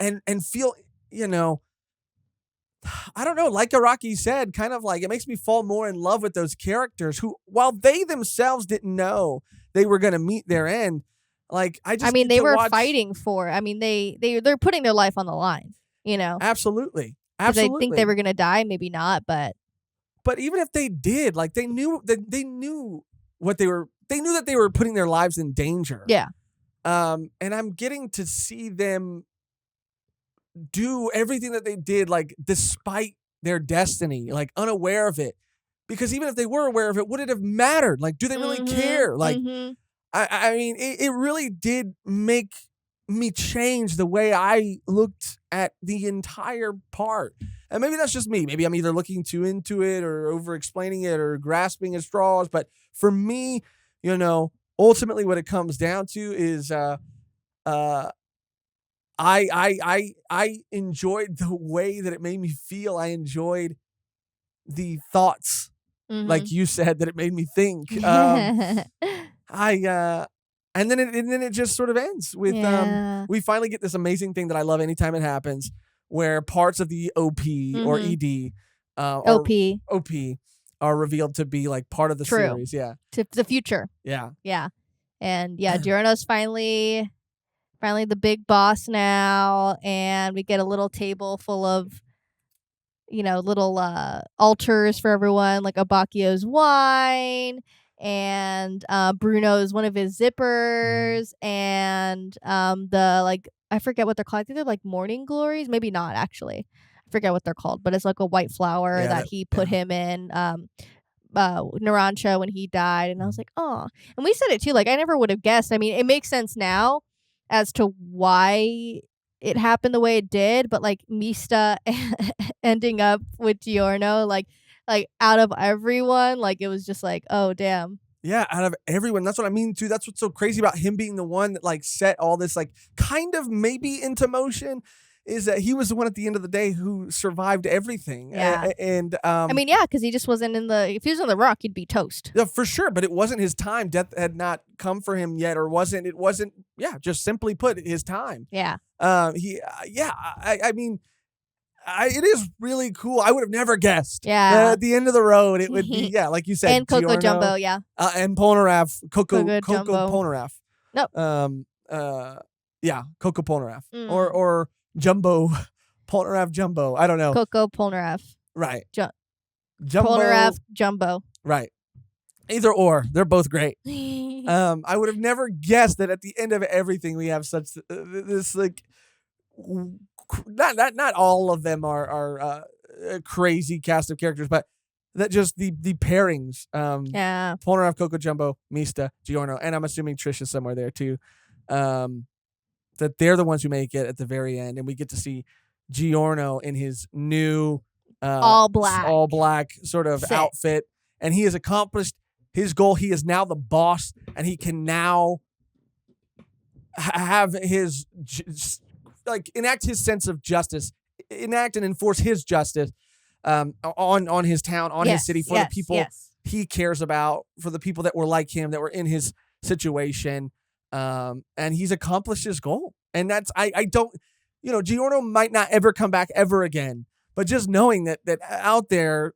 and feel, I don't know, like Araki said, kind of like it makes me fall more in love with those characters who, while they themselves didn't know they were going to meet their end, like they were fighting for. I mean, they're putting their life on the line. Absolutely. They think they were gonna die, maybe not, but even if they did, like they knew that they knew that they were putting their lives in danger. Yeah. And I'm getting to see them do everything that they did, like despite their destiny, like unaware of it. Because even if they were aware of it, would it have mattered? Like, do they really care? Like, I mean, it really did make me change the way I looked at the entire part. And maybe that's just me. Maybe I'm either looking too into it or over explaining it or grasping at straws. But for me, ultimately what it comes down to is I enjoyed the way that it made me feel. I enjoyed the thoughts, like you said, that it made me think. And then it just sort of ends with we finally get this amazing thing that I love anytime it happens, where parts of the OP or ED OP are revealed to be like part of the series. Yeah, to the future. Yeah. And Giorno's finally the big boss now, and we get a little table full of little altars for everyone, like Abacchio's wine. And Bruno's one of his zippers, and I forget what they're called. I think they're like morning glories, maybe not actually. I forget what they're called, but it's like a white flower that he put him in Narancia when he died, and I was like, oh. And we said it too, like I never would have guessed. I mean, it makes sense now as to why it happened the way it did, but like Mista ending up with Giorno, like out of everyone, like it was just like, oh damn. Yeah, out of everyone. That's what I mean too. That's what's so crazy about him being the one that like set all this like kind of maybe into motion, is that he was the one at the end of the day who survived everything. Yeah. And I mean, yeah, because he just wasn't if he was on the rock, he'd be toast. Yeah, for sure. But it wasn't his time. Death had not come for him yet, or it wasn't, just simply put, his time. Yeah. I mean, it is really cool. I would have never guessed. Yeah. At the end of the road, it would be like you said, and Coco Giorno, Jumbo, yeah. And Polnareff, Coco Jumbo. Polnareff. Nope. Yeah, Coco Polnareff Mm. or Jumbo Polnareff Jumbo. I don't know. Coco Polnareff. Right. Jumbo. Polnareff Jumbo. Right. Either or, they're both great. I would have never guessed that at the end of everything we have such this like not all of them are a crazy cast of characters, but that just the pairings. Yeah. Polnareff, Coco Jumbo, Mista, Giorno, and I'm assuming Trish is somewhere there too. That they're the ones who make it at the very end, and we get to see Giorno in his new all black sort of outfit, and he has accomplished his goal. He is now the boss, and he can now have his enact his sense of justice, enact and enforce his justice on his town, on his city, for the people he cares about, for the people that were like him, that were in his situation. And he's accomplished his goal. And that's, I don't, Giorno might not ever come back ever again, but just knowing that out there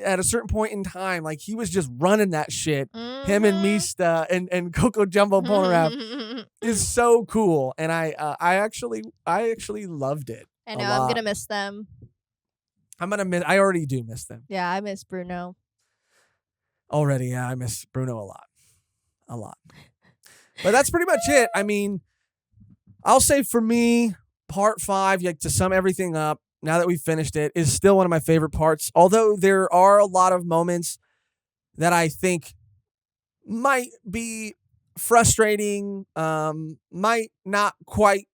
at a certain point in time, like he was just running that shit, him and Mista and Coco Jumbo Polnareff is so cool. And I actually loved it. I know, I'm going to miss them. I already do miss them. Yeah, I miss Bruno. Already, yeah, I miss Bruno a lot. But that's pretty much it. I mean, I'll say for me, part 5, like to sum everything up, now that we've finished it, is still one of my favorite parts. Although there are a lot of moments that I think might be frustrating, might not quite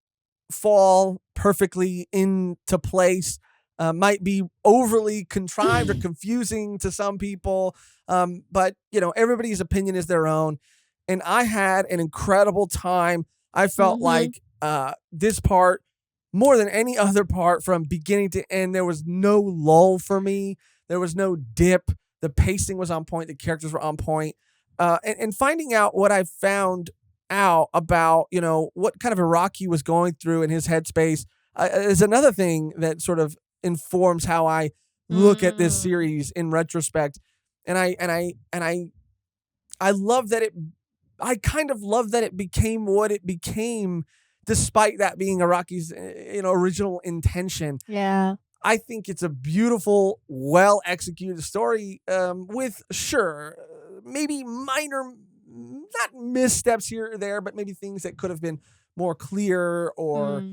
fall perfectly into place, might be overly contrived or confusing to some people. But, everybody's opinion is their own. And I had an incredible time. I felt like this part, more than any other part, from beginning to end, there was no lull for me. There was no dip. The pacing was on point. The characters were on point. And finding out what I found out about, what kind of Iraq he was going through in his headspace is another thing that sort of informs how I look at this series in retrospect. And I love that I kind of love that it became what it became, despite that being Iraqi's original intention. Yeah. I think it's a beautiful, well-executed story with, maybe minor, not missteps here or there, but maybe things that could have been more clear or,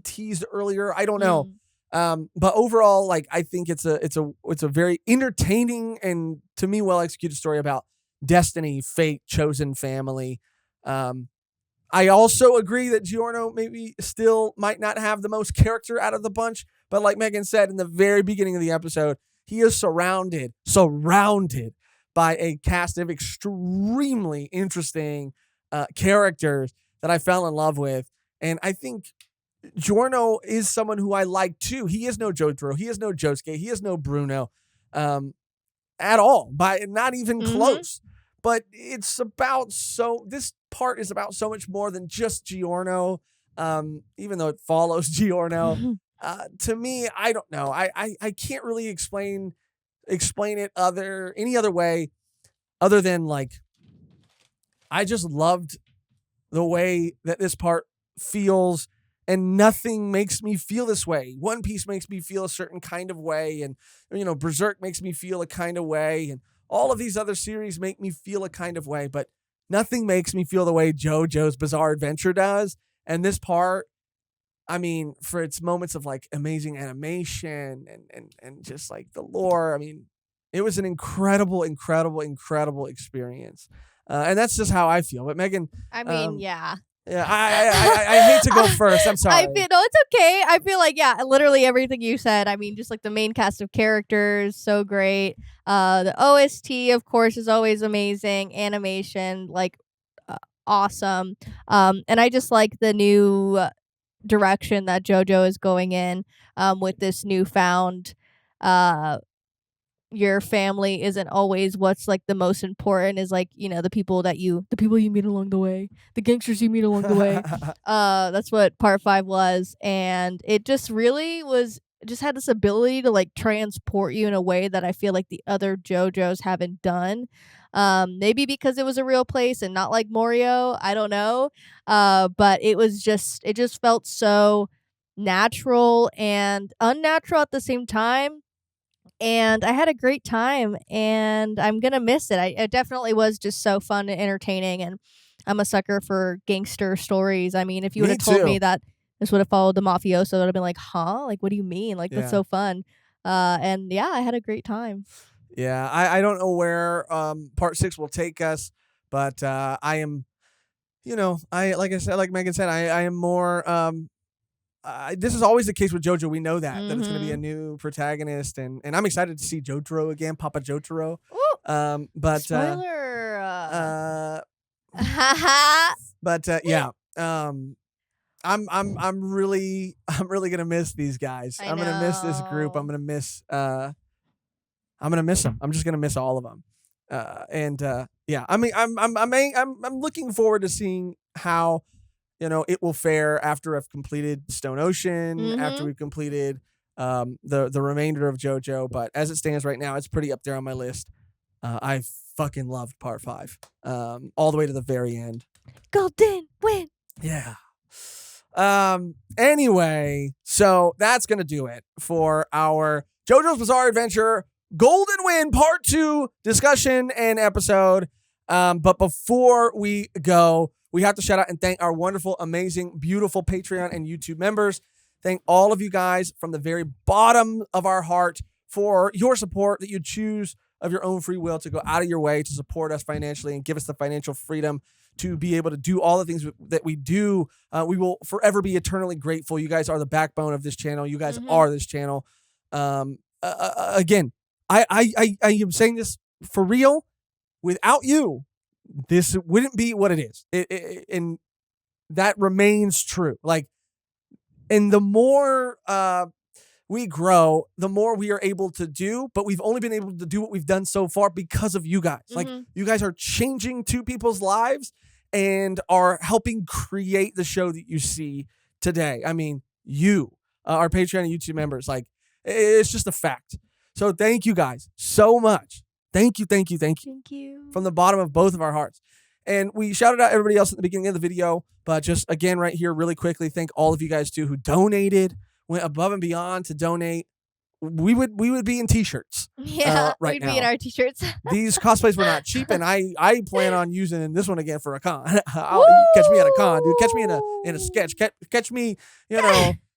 teased earlier. I don't know. But overall, I think it's a very entertaining and, to me, well-executed story about destiny, fate, chosen family. I also agree that Giorno maybe still might not have the most character out of the bunch, but like Mehgan said in the very beginning of the episode, he is surrounded by a cast of extremely interesting characters that I fell in love with. And I think Giorno is someone who I like too. He is no Jojo. He is no Josuke. He is no Bruno at all, by not even close. But it's about this part is about so much more than just Giorno, even though it follows Giorno. To me, I don't know. I can't really explain it any other way other than I just loved the way that this part feels, and nothing makes me feel this way. One Piece makes me feel a certain kind of way, and Berserk makes me feel a kind of way, and all of these other series make me feel a kind of way, but nothing makes me feel the way JoJo's Bizarre Adventure does. And this part, I mean, for its moments of amazing animation and just the lore, I mean, it was an incredible, incredible, incredible experience. And that's just how I feel. But Mehgan, I mean, yeah. Yeah, I hate to go first. I'm sorry. It's okay. I feel literally everything you said. I mean, just the main cast of characters, so great. The OST, of course, is always amazing. Animation, awesome. And I just like the new direction that JoJo is going in with this newfound your family isn't always what's like the most important, is like, you know, the people you meet along the way, the gangsters you meet along the way. That's what part 5 was, and it just really was, just had this ability to like transport you in a way that I feel like the other JoJos haven't done. Maybe because it was a real place and not like Morio, I don't know. But it just felt so natural and unnatural at the same time, and I had a great time, and I'm gonna miss it. It definitely was just so fun and entertaining, and I'm a sucker for gangster stories. I mean, if you would Me have told me too. that this would have followed the mafioso, I would have been like, huh? Like, what do you mean? Like, that's Yeah. so fun. And yeah, I had a great time. Yeah, I don't know where part 6 will take us, but I am, you know, I like I said, like Megan said, I am more. This is always the case with JoJo. We know that it's going to be a Mm-hmm. new protagonist, and I'm excited to see Jotaro again, Papa Jotaro. But Spoiler. uh, Haha. yeah. I'm really I'm really gonna miss these guys. I I'm gonna miss this group. know. I'm gonna miss them. I'm just gonna miss all of them. Yeah, I mean, I'm looking forward to seeing how, you know, it will fare after I've completed Stone Ocean, after Mm-hmm. we've completed the remainder of JoJo. But as it stands right now, it's pretty up there on my list. I fucking loved part 5, all the way to the very end. Golden win. Yeah. Anyway, so that's gonna do it for our JoJo's Bizarre Adventure Golden Win Part 2 discussion and episode. But before we go, we have to shout out and thank our wonderful, amazing, beautiful Patreon and YouTube members. Thank all of you guys from the very bottom of our heart for your support, that you choose of your own free will to go out of your way to support us financially and give us the financial freedom to be able to do all the things that we do. We will forever be eternally grateful. You guys are the backbone of this channel. You guys Mhm. are this channel. Again, I am saying this for real. Without you, this wouldn't be what it is. And that remains true. Like, and the more we grow, the more we are able to do, but we've only been able to do what we've done so far because of you guys. Like, Mhm. you guys are changing two people's lives and are helping create the show that you see today. I mean, you, our Patreon and YouTube members, like, it's just a fact. So thank you guys so much. Thank you, thank you, thank you Thank you. from the bottom of both of our hearts. And we shouted out everybody else at the beginning of the video, but just again right here really quickly, thank all of you guys too who donated, went above and beyond to donate. We would be in t-shirts Yeah, right we'd now. be in our t-shirts. These cosplays were not cheap, and I plan on using this one again for a con. Catch me at a con, dude. Catch me in a sketch. Catch me,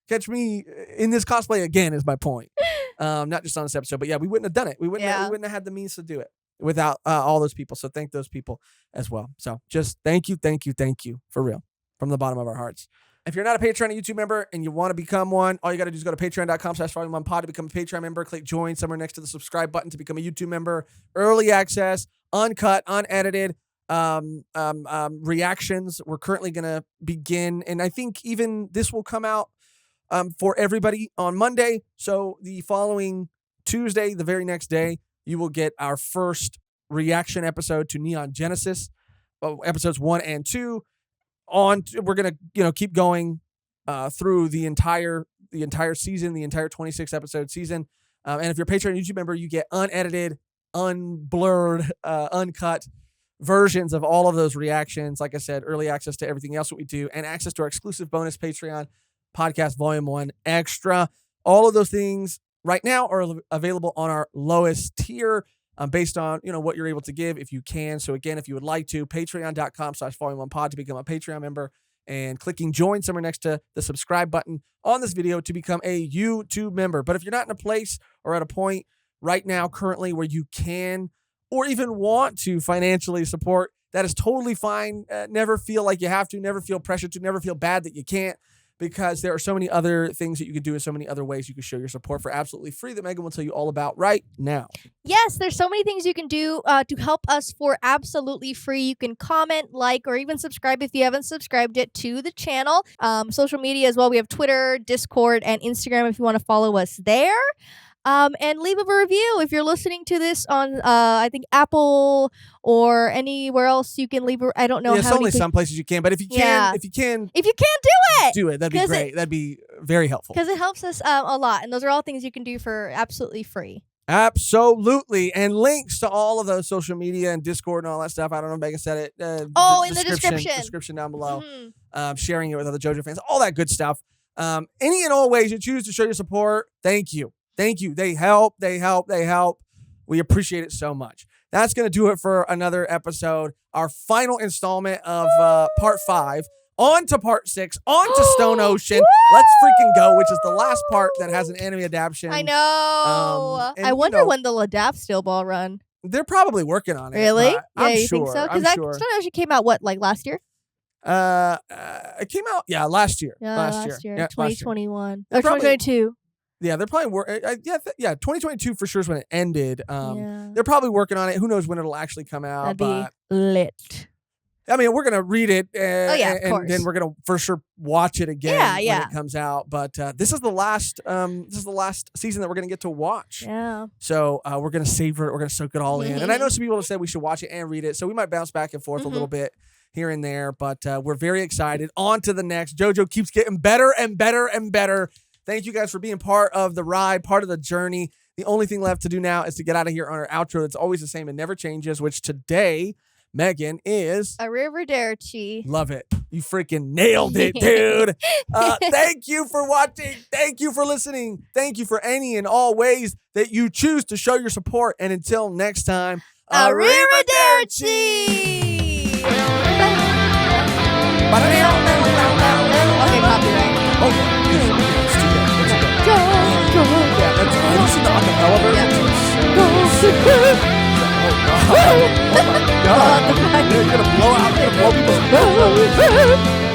catch me in this cosplay again is my point. Not just on this episode, but yeah, we wouldn't have done it. We wouldn't have had the means to do it without all those people. So thank those people as well. So just thank you for real from the bottom of our hearts. If you're not a Patreon or YouTube member and you want to become one, all you got to do is go to patreon.com/volume1pod to become a Patreon member. Click join somewhere next to the subscribe button to become a YouTube member. Early access, uncut, unedited reactions. We're currently going to begin, and I think even this will come out for everybody on Monday. So the following Tuesday, the very next day, you will get our first reaction episode to Neon Genesis, episodes 1 and 2. We're gonna keep going through the entire season, the entire 26 episode season. And if you're a Patreon and YouTube member, you get unedited, unblurred, uncut versions of all of those reactions. Like I said, early access to everything else that we do, and access to our exclusive bonus Patreon podcast Volume 1 Extra. All of those things right now are available on our lowest tier, based on what you're able to give if you can. So again, if you would like to, patreon.com/volume1pod to become a Patreon member, and clicking join somewhere next to the subscribe button on this video to become a YouTube member. But if you're not in a place or at a point right now currently where you can or even want to financially support, that is totally fine. Never feel like you have to, never feel pressured to, never feel bad that you can't, because there are so many other things that you can do in so many other ways you can show your support for absolutely free that Mehgan will tell you all about right now. Yes, there's so many things you can do to help us for absolutely free. You can comment, like, or even subscribe if you haven't subscribed yet to the channel. Social media as well. We have Twitter, Discord, and Instagram if you want to follow us there. And leave a review if you're listening to this on I think Apple or anywhere else you can leave. I don't know. Yeah, it's how only many some places you can, but if you can, Yeah. if you can, do That'd be 'Cause great. That'd be very helpful. because it helps us a lot, and those are all things you can do for absolutely free. Absolutely. And links to all of those social media and Discord and all that stuff. I don't know if Mehgan said it. In the description down below. Mhm. Sharing it with other JoJo fans, all that good stuff. Any and all ways you choose to show your support, thank you. Thank you. They help. We appreciate it so much. That's going to do it for another episode. Our final installment of part 5. On to part 6. On to Stone Ocean. Let's freaking go, which is the last part that has an anime adaptation. I know. I wonder when they'll adapt Steel Ball Run. They're probably working on it. Really? Yeah, I'm you sure. think so? I'm Because sure. Stone Ocean came out, like last year? It came out, last year. Yeah, last year. Yeah, 2021. They're Or 2022. Yeah, they're probably 2022 for sure is when it ended. Yeah. They're probably working on it. Who knows when it'll actually come out? That'd be lit. I mean, we're gonna read it, of and course. then we're gonna for sure watch it again Yeah. when it comes out. But this is the last season that we're gonna get to watch. Yeah. So we're gonna savor it. We're gonna soak it all in. And I know Mhm. some people have said we should watch it and read it, so we might bounce back and forth a little bit here and there. But we're very excited. On to the next. JoJo keeps getting better and better and better. Thank you guys for being part of the ride, part of the journey. The only thing left to do now is to get out of here on our outro. That's always the same and never changes, which today, Mehgan, is Arrivederci. love it. You freaking nailed it, dude. Thank you for watching. Thank you for listening. Thank you for any and all ways that you choose to show your support. And until next time, Arrivederci. Okay, copyright. Oh, yeah. It's too good. It's too good. Yeah, that's have you seen the acapella version? Oh, God. Oh, my God. You're going to blow out. You're going to blow people's